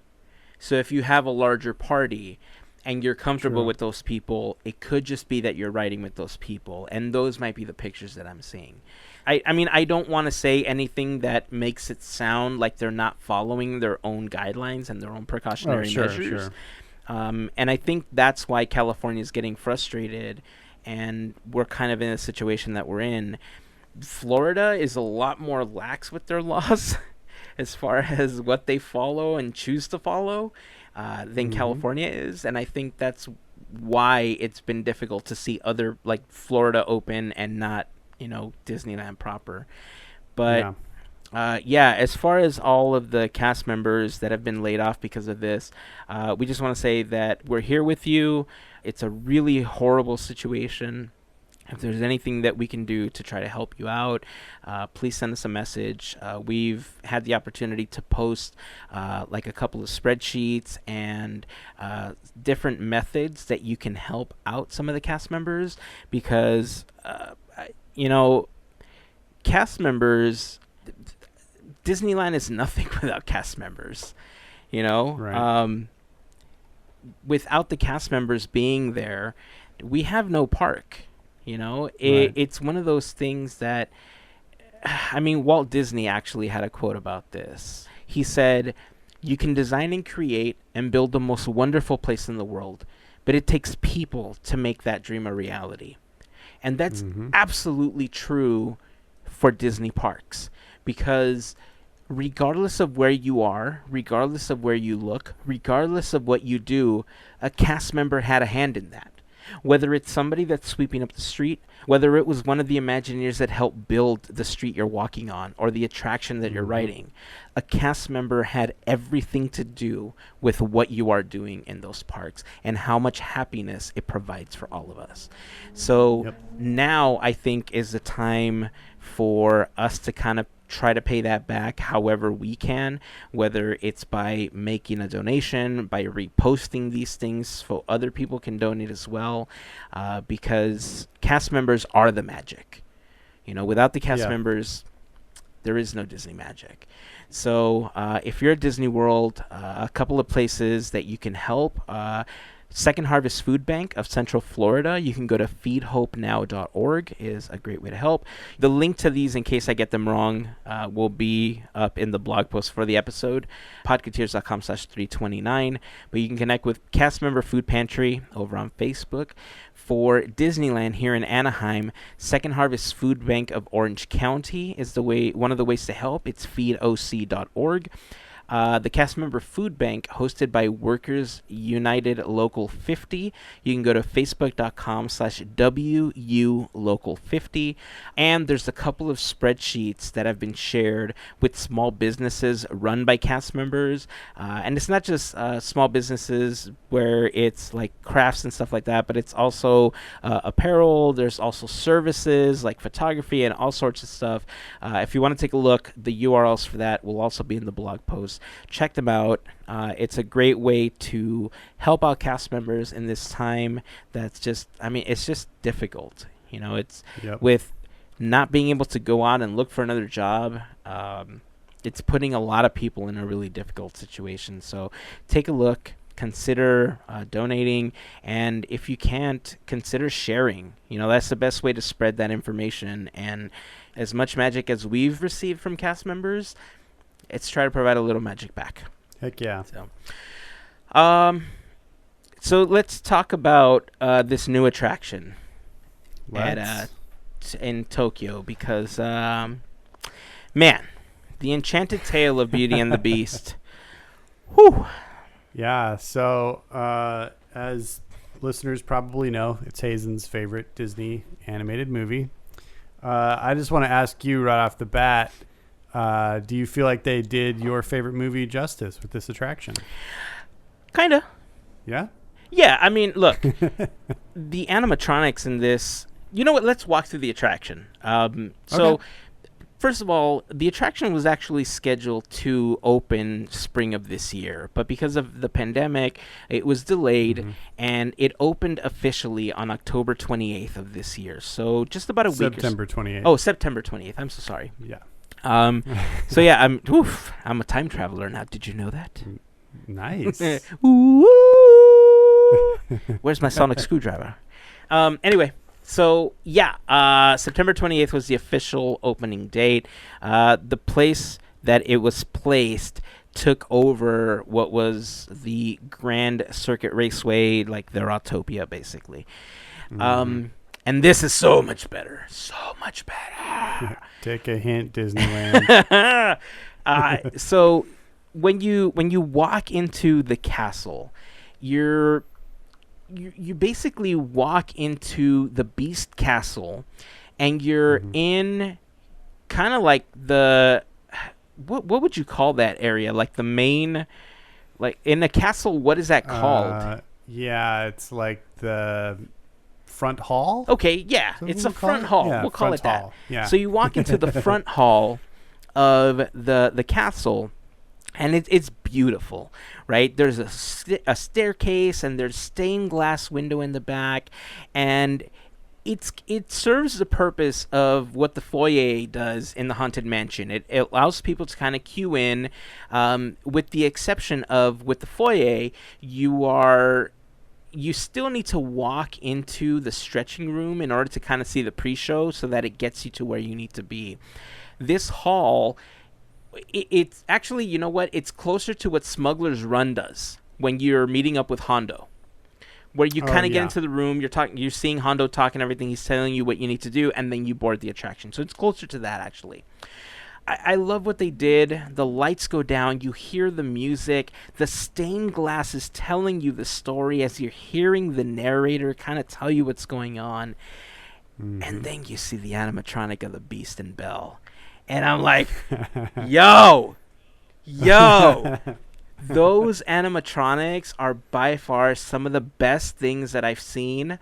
So if you have a larger party and you're comfortable with those people, it could just be that you're riding with those people, and those might be the pictures that I'm seeing. I mean, I don't want to say anything that makes it sound like they're not following their own guidelines and their own precautionary measures. And I think that's why California is getting frustrated, and we're kind of in a situation that we're in. Florida is a lot more lax with their laws as far as what they follow and choose to follow than California is. And I think that's why it's been difficult to see other, Florida open and not, Disneyland proper. But as far as all of the cast members that have been laid off because of this, we just want to say that we're here with you. It's a really horrible situation. If there's anything that we can do to try to help you out, please send us a message. We've had the opportunity to post like a couple of spreadsheets and different methods that you can help out some of the cast members because, cast members, Disneyland is nothing without cast members, Right. Without the cast members being there, we have no park. Right. It's one of those things that, Walt Disney actually had a quote about this. He said, "You can design and create and build the most wonderful place in the world, but it takes people to make that dream a reality." And that's absolutely true for Disney parks, because regardless of where you are, regardless of where you look, regardless of what you do, a cast member had a hand in that. Whether it's somebody that's sweeping up the street, whether it was one of the Imagineers that helped build the street you're walking on or the attraction that you're riding, a cast member had everything to do with what you are doing in those parks and how much happiness it provides for all of us. So now I think is the time for us to kind of try to pay that back however we can, whether it's by making a donation, by reposting these things so other people can donate as well, because cast members are the magic. Without the cast members, there is no Disney magic. So if you're at Disney World, a couple of places that you can help. Second Harvest Food Bank of Central Florida. You can go to feedhopenow.org is a great way to help. The link to these, in case I get them wrong, will be up in the blog post for the episode, podketeers.com/329. But you can connect with Cast Member Food Pantry over on Facebook. For Disneyland here in Anaheim, Second Harvest Food Bank of Orange County is one of the ways to help. It's feedoc.org. The Cast Member Food Bank, hosted by Workers United Local 50. You can go to facebook.com/WULocal50. And there's a couple of spreadsheets that have been shared with small businesses run by cast members. And it's not just small businesses where it's like crafts and stuff like that, but it's also apparel. There's also services like photography and all sorts of stuff. If you want to take a look, the URLs for that will also be in the blog post. Check them out. It's a great way to help out cast members in this time that's just, it's just difficult. It's with not being able to go out and look for another job. It's putting a lot of people in a really difficult situation. So take a look, consider donating, and if you can't, consider sharing. That's the best way to spread that information. And as much magic as we've received from cast members, let's try to provide a little magic back. Heck yeah. So let's talk about this new attraction in Tokyo, because, the Enchanted Tale of Beauty and the Beast. Whew. Yeah, so as listeners probably know, it's Hazen's favorite Disney animated movie. I just want to ask you right off the bat, do you feel like they did your favorite movie justice with this attraction? Kinda. Yeah? Yeah, look, the animatronics in this, you know what, let's walk through the attraction. Okay. First of all, the attraction was actually scheduled to open spring of this year, but because of the pandemic, it was delayed, and it opened officially on October 28th of this year. So just about a week. September 28th. Oh, September 28th. I'm so sorry. Yeah. I'm a time traveler now. Did you know that? Nice. Where's my sonic screwdriver? Anyway. So, September 28th was the official opening date. The place that it was placed took over what was the Grand Circuit Raceway, like the Autopia, basically. And this is so much better. So much better. Take a hint, Disneyland. So, when you walk into the castle, you basically walk into the Beast Castle, and you're in kind of like the what would you call that area? Like the main, like in the castle. What is that called? Yeah, it's like the front hall. Okay, yeah, it's a front hall. Yeah, we'll call it that. Yeah. So you walk into the front hall of the castle, and it's beautiful, right? There's a staircase, and there's stained glass window in the back, and it serves the purpose of what the foyer does in the Haunted Mansion. It allows people to kind of queue in, with the exception of with the foyer, you still need to walk into the stretching room in order to kind of see the pre-show so that it gets you to where you need to be. This hall, it's actually, you know what? It's closer to what Smuggler's Run does when you're meeting up with Hondo, where you kind of get into the room, you're seeing Hondo talk and everything, he's telling you what you need to do, and then you board the attraction. So it's closer to that, actually. I love what they did. The lights go down. You hear the music. The stained glass is telling you the story as you're hearing the narrator kind of tell you what's going on. Mm-hmm. And then you see the animatronic of the Beast and Belle. And I'm like, yo, those animatronics are by far some of the best things that I've seen.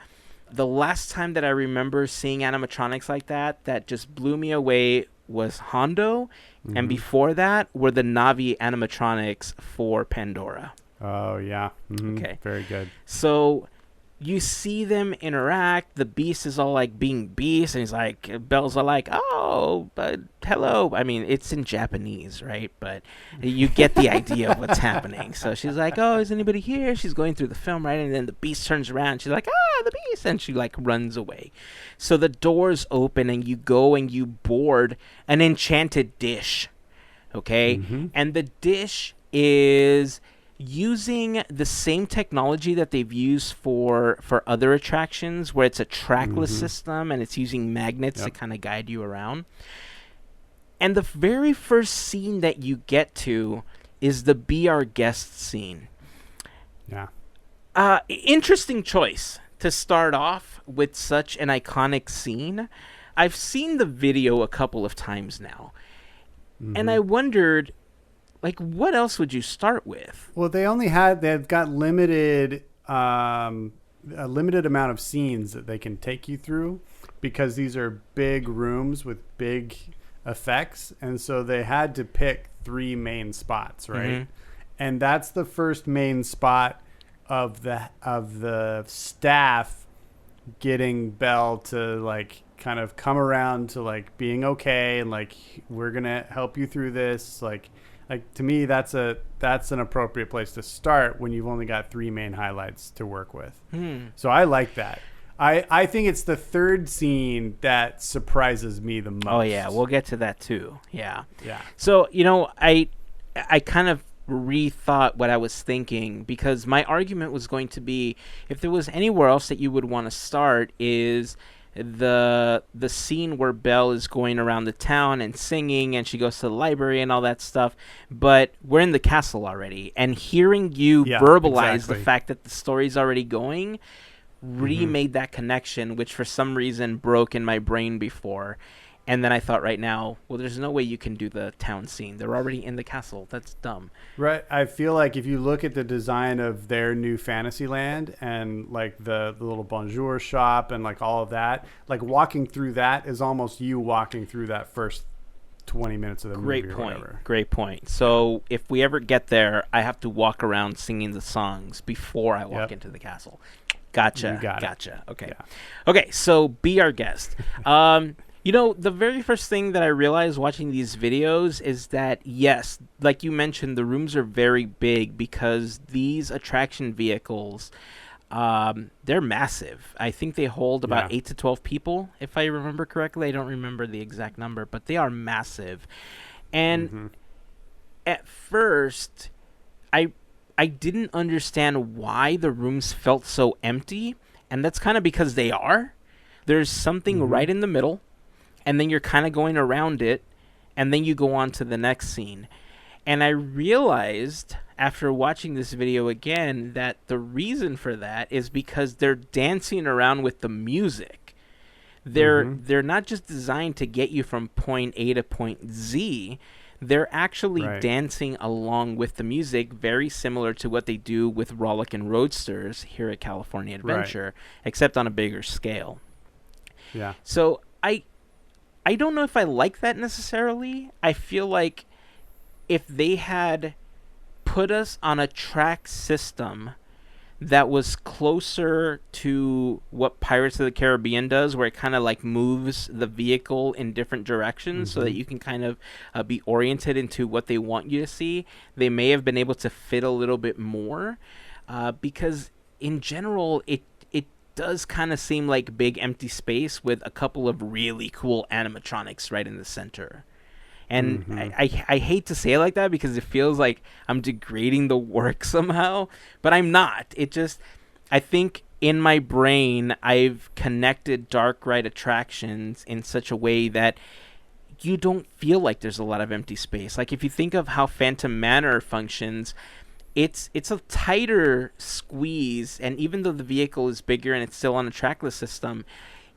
The last time that I remember seeing animatronics like that just blew me away was Hondo, and before that were the Navi animatronics for Pandora. Oh, yeah. Mm-hmm. Okay. Very good. So you see them interact. The Beast is all like being Beast, and he's like, Belle's all like, oh, but hello. I mean, it's in Japanese, right? But you get the idea of what's happening. So she's like, oh, is anybody here? She's going through the film, right? And then the Beast turns around. She's like, the Beast. And she like runs away. So the doors open, and you go and you board an enchanted dish. Okay? Mm-hmm. And the dish is using the same technology that they've used for other attractions, where it's a trackless system and it's using magnets to kind of guide you around. And the very first scene that you get to is the Be Our Guest scene. Yeah. Interesting choice to start off with such an iconic scene. I've seen the video a couple of times now, and I wondered, like, what else would you start with? Well, they've got a limited amount of scenes that they can take you through, because these are big rooms with big effects, and so they had to pick 3 main spots, right? And that's the first main spot of the staff getting Belle to like kind of come around to like being okay, and like, we're gonna help you through this. Like to me, that's an appropriate place to start when you've only got 3 main highlights to work with. So I like that. I think it's the third scene that surprises me the most. Oh yeah, we'll get to that too. Yeah. Yeah. So, you know, I kind of rethought what I was thinking, because my argument was going to be, if there was anywhere else that you would want to start, is the scene where Belle is going around the town and singing, and she goes to the library and all that stuff. But we're in the castle already, and hearing you verbalize the fact that the story's already going remade that connection, which for some reason broke in my brain before. And then I thought, right now, well, there's no way you can do the town scene. They're already in the castle. That's dumb. Right. I feel like if you look at the design of their new Fantasyland, and like the little bonjour shop and like all of that, like walking through that is almost you walking through that first 20 minutes of the movie. Great point. So if we ever get there, I have to walk around singing the songs before I walk into the castle. Gotcha. You got gotcha. it. Okay. Yeah. Okay. So Be Our Guest. You know, the very first thing that I realized watching these videos is that, yes, like you mentioned, the rooms are very big, because these attraction vehicles, they're massive. I think they hold about 8 to 12 people, if I remember correctly. I don't remember the exact number, but they are massive. And at first, I didn't understand why the rooms felt so empty, and that's kind of because they are. There's something right in the middle, and then you're kind of going around it, and then you go on to the next scene. And I realized after watching this video again that the reason for that is because they're dancing around with the music. they're not just designed to get you from point A to point Z. They're actually dancing along with the music, very similar to what they do with Rollickin' Roadsters here at California Adventure, except on a bigger scale. Yeah. So I don't know if I like that necessarily. I feel like if they had put us on a track system that was closer to what Pirates of the Caribbean does, where it kind of like moves the vehicle in different directions so that you can kind of be oriented into what they want you to see, they may have been able to fit a little bit more, because in general, it does kind of seem like big empty space with a couple of really cool animatronics right in the center. And I hate to say it like that because it feels like I'm degrading the work somehow, but I'm not. I think in my brain, I've connected dark ride attractions in such a way that you don't feel like there's a lot of empty space. Like if you think of how Phantom Manor functions, it's a tighter squeeze, and even though the vehicle is bigger and it's still on a trackless system,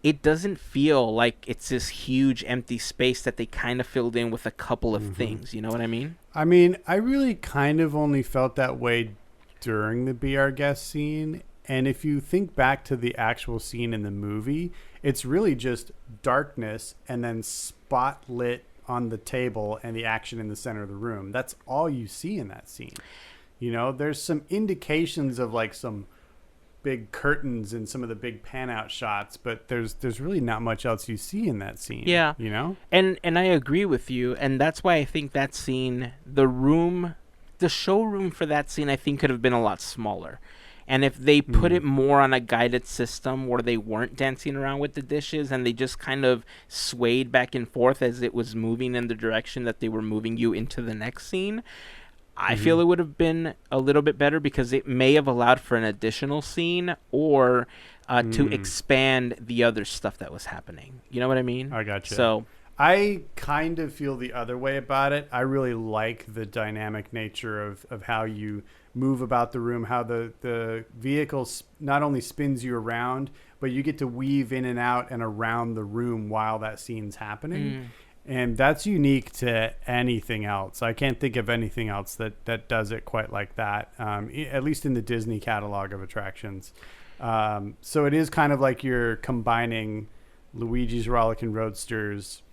it doesn't feel like it's this huge empty space that they kind of filled in with a couple of things. You know what I mean? I mean, I really kind of only felt that way during the Be Our Guest scene. And if you think back to the actual scene in the movie, it's really just darkness and then spotlit on the table and the action in the center of the room. That's all you see in that scene. You know, there's some indications of like some big curtains and some of the big pan out shots, but there's really not much else you see in that scene. Yeah. You know? And I agree with you, and that's why I think that scene, the showroom for that scene, I think could have been a lot smaller. And if they put it more on a guided system where they weren't dancing around with the dishes and they just kind of swayed back and forth as it was moving in the direction that they were moving you into the next scene, I feel it would have been a little bit better because it may have allowed for an additional scene or to expand the other stuff that was happening. You know what I mean? I got you. So I kind of feel the other way about it. I really like the dynamic nature of how you move about the room, how the vehicle not only spins you around, but you get to weave in and out and around the room while that scene's happening. And that's unique to anything else. I can't think of anything else that does it quite like that, at least in the Disney catalog of attractions. So it is kind of like you're combining Luigi's Rollickin' Roadsters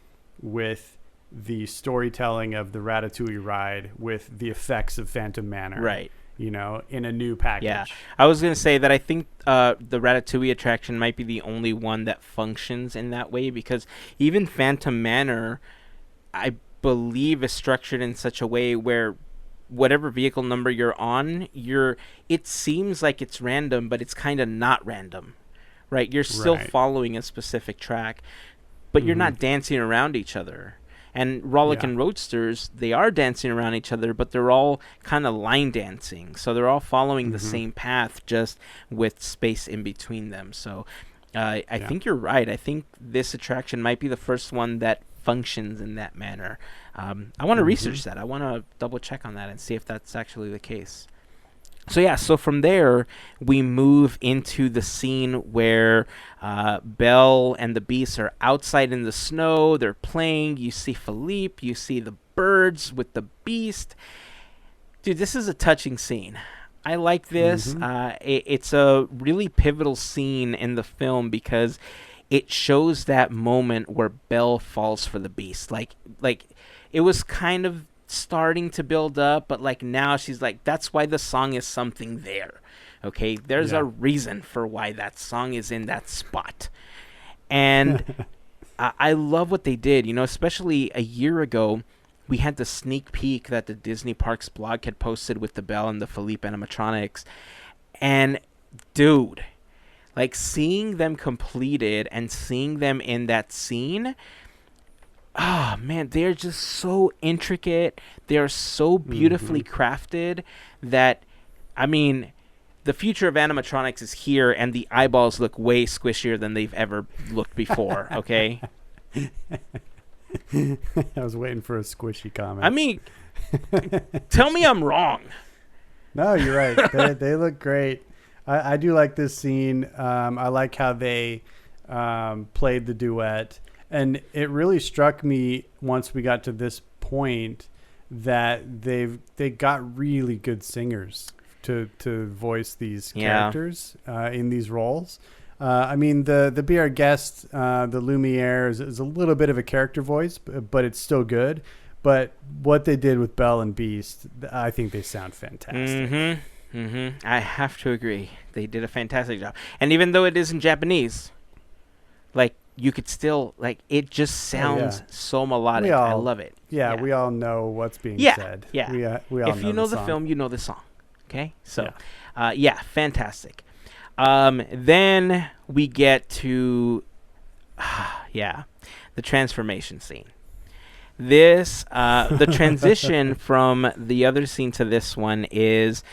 with the storytelling of the Ratatouille ride with the effects of Phantom Manor. Right. You know, in a new package. Yeah. I was going to say that I think the Ratatouille attraction might be the only one that functions in that way, because even Phantom Manor, I believe, is structured in such a way where whatever vehicle number you're on, it seems like it's random, but it's kind of not random, right? You're still following a specific track, but you're not dancing around each other. And Rollickin' Roadsters, they are dancing around each other, but they're all kind of line dancing. So they're all following the same path, just with space in between them. So I think you're right. I think this attraction might be the first one that functions in that manner. I want to research that. I want to double check on that and see if that's actually the case. So from there, we move into the scene where Belle and the Beast are outside in the snow. They're playing. You see Philippe. You see the birds with the Beast. Dude, this is a touching scene. I like this. It's a really pivotal scene in the film because it shows that moment where Belle falls for the Beast. Like it was kind of starting to build up, but like now she's like, that's why the song is something there. Okay, there's a reason for why that song is in that spot. And I love what they did, you know, especially a year ago we had the sneak peek that the Disney Parks blog had posted with the Belle and the Philippe animatronics, and dude, like seeing them completed and seeing them in that scene, oh, man, they're just so intricate. They're so beautifully crafted that, I mean, the future of animatronics is here, and the eyeballs look way squishier than they've ever looked before, okay? I was waiting for a squishy comment. I mean, tell me I'm wrong. No, you're right. They look great. I do like this scene. I like how they played the duet. And it really struck me once we got to this point that they got really good singers to voice these characters in these roles. I mean, the Be Our Guest, the Lumiere is a little bit of a character voice, but it's still good. But what they did with Belle and Beast, I think they sound fantastic. I have to agree. They did a fantastic job. And even though it is in Japanese, like, you could still, like, it just sounds so melodic. I love it. Yeah, we all know what's being said. Yeah. We all if you know the song. film, you know the song. Okay? So, fantastic. Then we get to, the transformation scene. This, the transition from the other scene to this one is,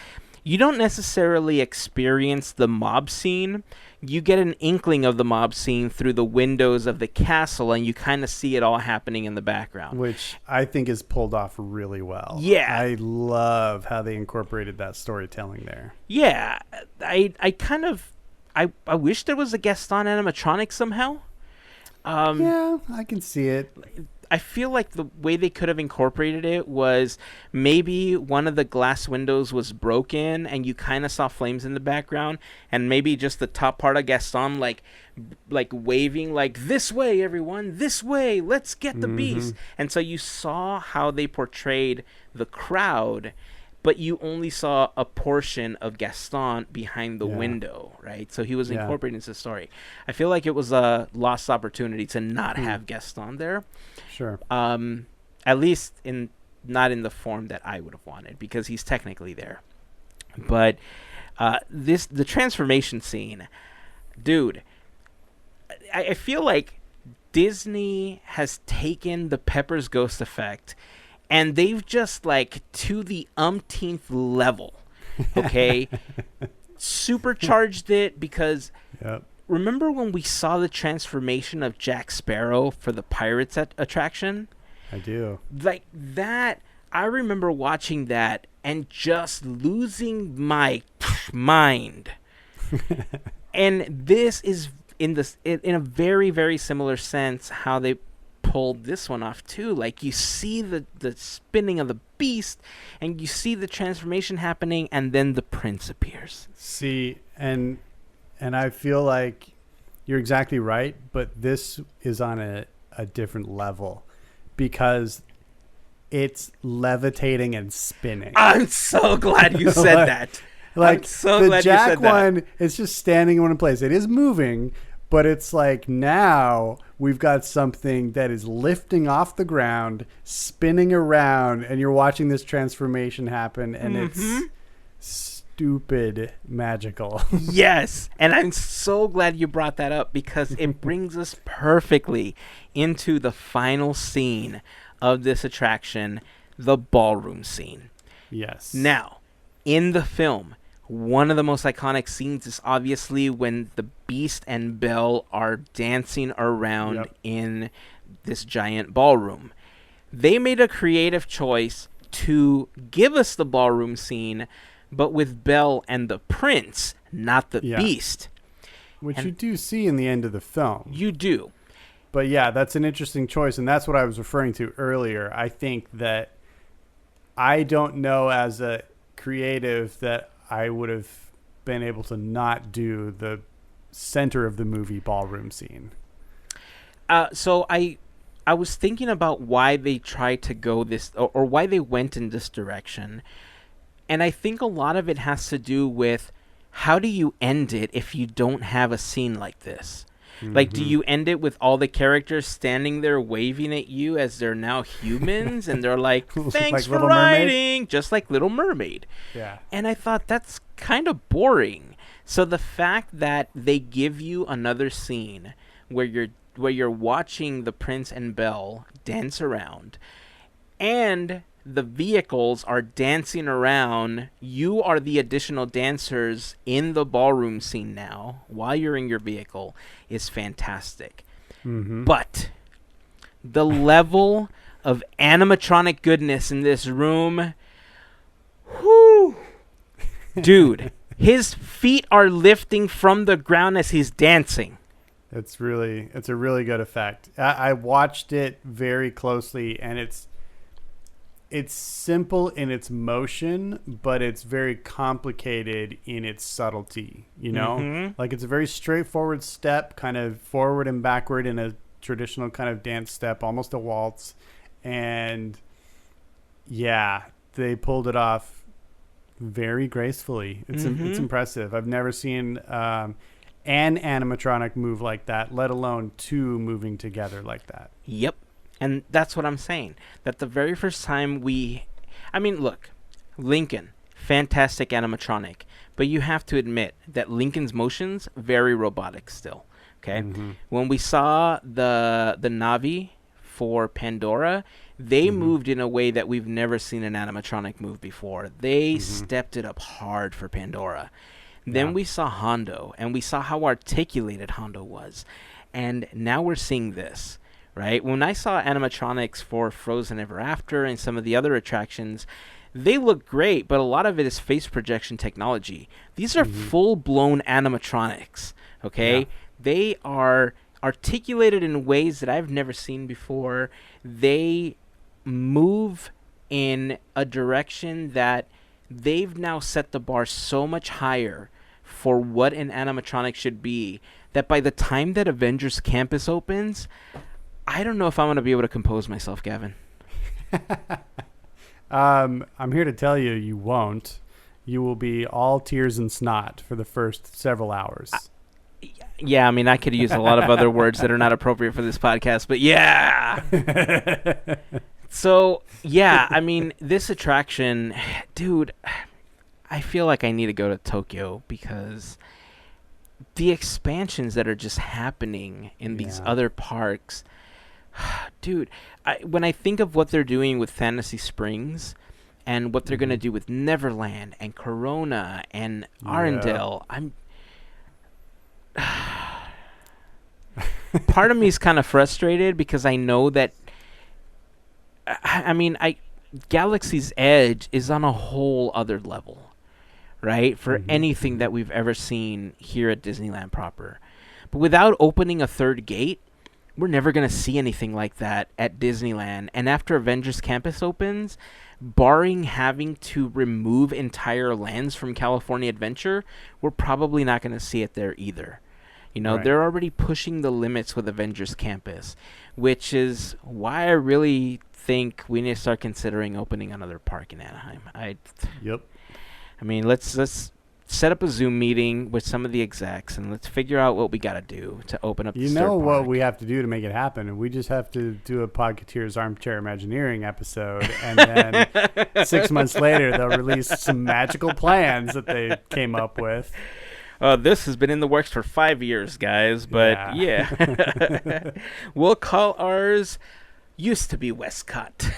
you don't necessarily experience the mob scene. You get an inkling of the mob scene through the windows of the castle, and you kind of see it all happening in the background. Which I think is pulled off really well. Yeah. I love how they incorporated that storytelling there. Yeah. I wish there was a Gaston animatronic somehow. Yeah, I can see it. I feel like the way they could have incorporated it was maybe one of the glass windows was broken and you kind of saw flames in the background, and maybe just the top part of Gaston like waving like, this way everyone, this way, let's get the beast. And so you saw how they portrayed the crowd, but you only saw a portion of Gaston behind the window, right? So he was incorporated into the story. I feel like it was a lost opportunity to not have Gaston there. Sure. At least not in the form that I would have wanted, because he's technically there. But the transformation scene, dude, I feel like Disney has taken the Pepper's Ghost effect and they've just, like, to the umpteenth level, okay, supercharged it, because remember when we saw the transformation of Jack Sparrow for the Pirates attraction? I do. Like that, I remember watching that and just losing my mind. And this is in a very, very similar sense how they pulled this one off too. Like, you see the spinning of the beast and you see the transformation happening, and then the prince appears. See, and I feel like you're exactly right, but this is on a different level because it's levitating and spinning. I'm so glad you said that. Like, I'm so the glad Jack you said that. one, it's just standing in one place. It is moving, but it's like now we've got something that is lifting off the ground, spinning around, and you're watching this transformation happen, and it's stupid magical. Yes, and I'm so glad you brought that up, because it brings us perfectly into the final scene of this attraction, the ballroom scene. Yes. Now, in the film, one of the most iconic scenes is obviously when the Beast and Belle are dancing around in this giant ballroom. They made a creative choice to give us the ballroom scene, but with Belle and the prince, not the Beast. Which you do see in the end of the film. You do. But yeah, that's an interesting choice, and that's what I was referring to earlier. I think that I don't know as a creative that I would have been able to not do the center of the movie ballroom scene. So I was thinking about why they tried to go this, or why they went in this direction. And I think a lot of it has to do with, how do you end it if you don't have a scene like this? Like, do you end it with all the characters standing there waving at you as they're now humans, and they're like, thanks for riding, just like Little Mermaid. Yeah. And I thought, that's kind of boring. So the fact that they give you another scene where you're watching the Prince and Belle dance around, and the vehicles are dancing around, you are the additional dancers in the ballroom scene now while you're in your vehicle, is fantastic. But the level of animatronic goodness in this room, whoo, dude, his feet are lifting from the ground as he's dancing. It's a really good effect. I watched it very closely, and it's simple in its motion, but it's very complicated in its subtlety, you know? Mm-hmm. Like it's a very straightforward step, kind of forward and backward in a traditional kind of dance step, almost a waltz. And yeah, they pulled it off very gracefully. It's impressive. I've never seen an animatronic move like that, let alone two moving together like that. Yep. And that's what I'm saying. That the very first time look, Lincoln, fantastic animatronic, but you have to admit that Lincoln's motions, very robotic still. Okay? Mm-hmm. When we saw the Navi for Pandora, they moved in a way that we've never seen an animatronic move before. They stepped it up hard for Pandora. Then we saw Hondo, and we saw how articulated Hondo was. And now we're seeing this, right? When I saw animatronics for Frozen Ever After and some of the other attractions, they look great, but a lot of it is face projection technology. These are full-blown animatronics, okay? Yeah. They are articulated in ways that I've never seen before. They move in a direction that they've now set the bar so much higher for what an animatronic should be that by the time that Avengers Campus opens, I don't know if I'm going to be able to compose myself, Gavin. I'm here to tell you, you won't. You will be all tears and snot for the first several hours. Yeah, I mean, I could use a lot of other words that are not appropriate for this podcast, but yeah. So, yeah, I mean, this attraction, dude, I feel like I need to go to Tokyo because the expansions that are just happening in these other parks, dude, when I think of what they're doing with Fantasy Springs and what they're going to do with Neverland and Corona and Arendelle, part of me is kind of frustrated because I know that Galaxy's Edge is on a whole other level, right? For anything that we've ever seen here at Disneyland proper. But without opening a third gate, we're never going to see anything like that at Disneyland. And after Avengers Campus opens, barring having to remove entire lands from California Adventure, we're probably not going to see it there either. You know, they're already pushing the limits with Avengers Campus, which is why I really think we need to start considering opening another park in Anaheim. I mean, let's set up a Zoom meeting with some of the execs and let's figure out what we got to do to open up. You know what we have to do to make it happen, and we just have to do a Podketeers Armchair Imagineering episode, and then 6 months later they'll release some magical plans that they came up with. This has been in the works for 5 years, guys, but yeah. We'll call ours Used to Be Westcott.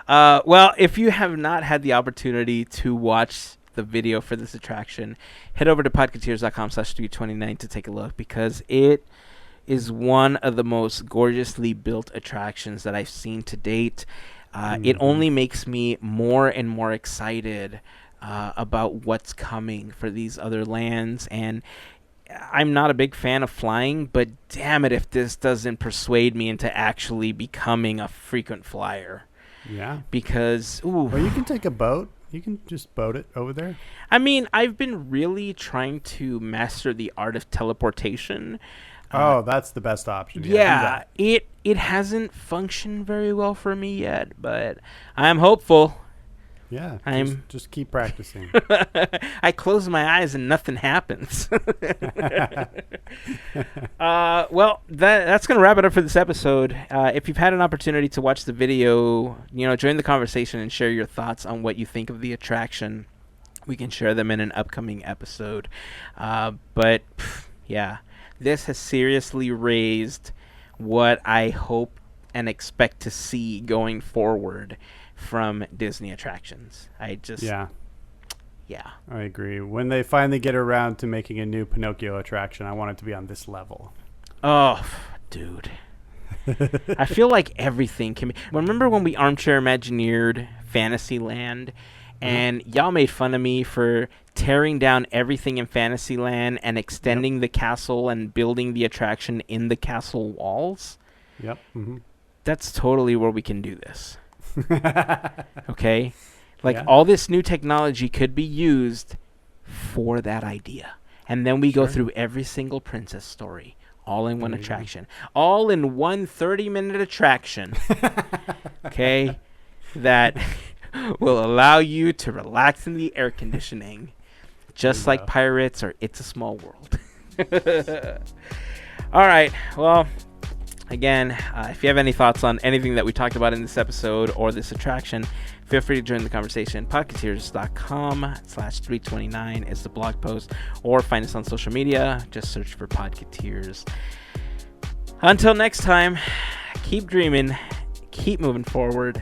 Well, if you have not had the opportunity to watch the video for this attraction, head over to podketeers.com/329 to take a look, because it is one of the most gorgeously built attractions that I've seen to date. It only makes me more and more excited about what's coming for these other lands. And I'm not a big fan of flying, but damn it if this doesn't persuade me into actually becoming a frequent flyer. Yeah. Because, Well, you can take a boat. You can just boat it over there. I mean, I've been really trying to master the art of teleportation. That's the best option. Yeah, it hasn't functioned very well for me yet, but I'm hopeful. Yeah, just keep practicing. I close my eyes and nothing happens. Well, that's going to wrap it up for this episode. If you've had an opportunity to watch the video, join the conversation and share your thoughts on what you think of the attraction. We can share them in an upcoming episode. But this has seriously raised what I hope and expect to see going forward from Disney attractions. I agree. When they finally get around to making a new Pinocchio attraction, I want it to be on this level. Oh, dude. I feel like everything can be. Remember when we armchair Imagineered Fantasyland And y'all made fun of me for tearing down everything in Fantasyland and extending the castle and building the attraction in the castle walls. Yep. Mm-hmm. That's totally where we can do this. Okay? Like, all this new technology could be used for that idea. And then we go through every single princess story, all in one attraction. All in one 30-minute attraction. Okay? That will allow you to relax in the air conditioning. Just like Pirates or It's a Small World. All right. Well, again, if you have any thoughts on anything that we talked about in this episode or this attraction, feel free to join the conversation. Podketeers.com/329 is the blog post, or find us on social media. Just search for Podketeers. Until next time, keep dreaming, keep moving forward,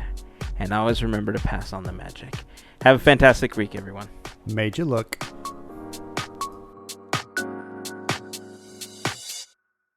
and always remember to pass on the magic. Have a fantastic week, everyone. Made you look.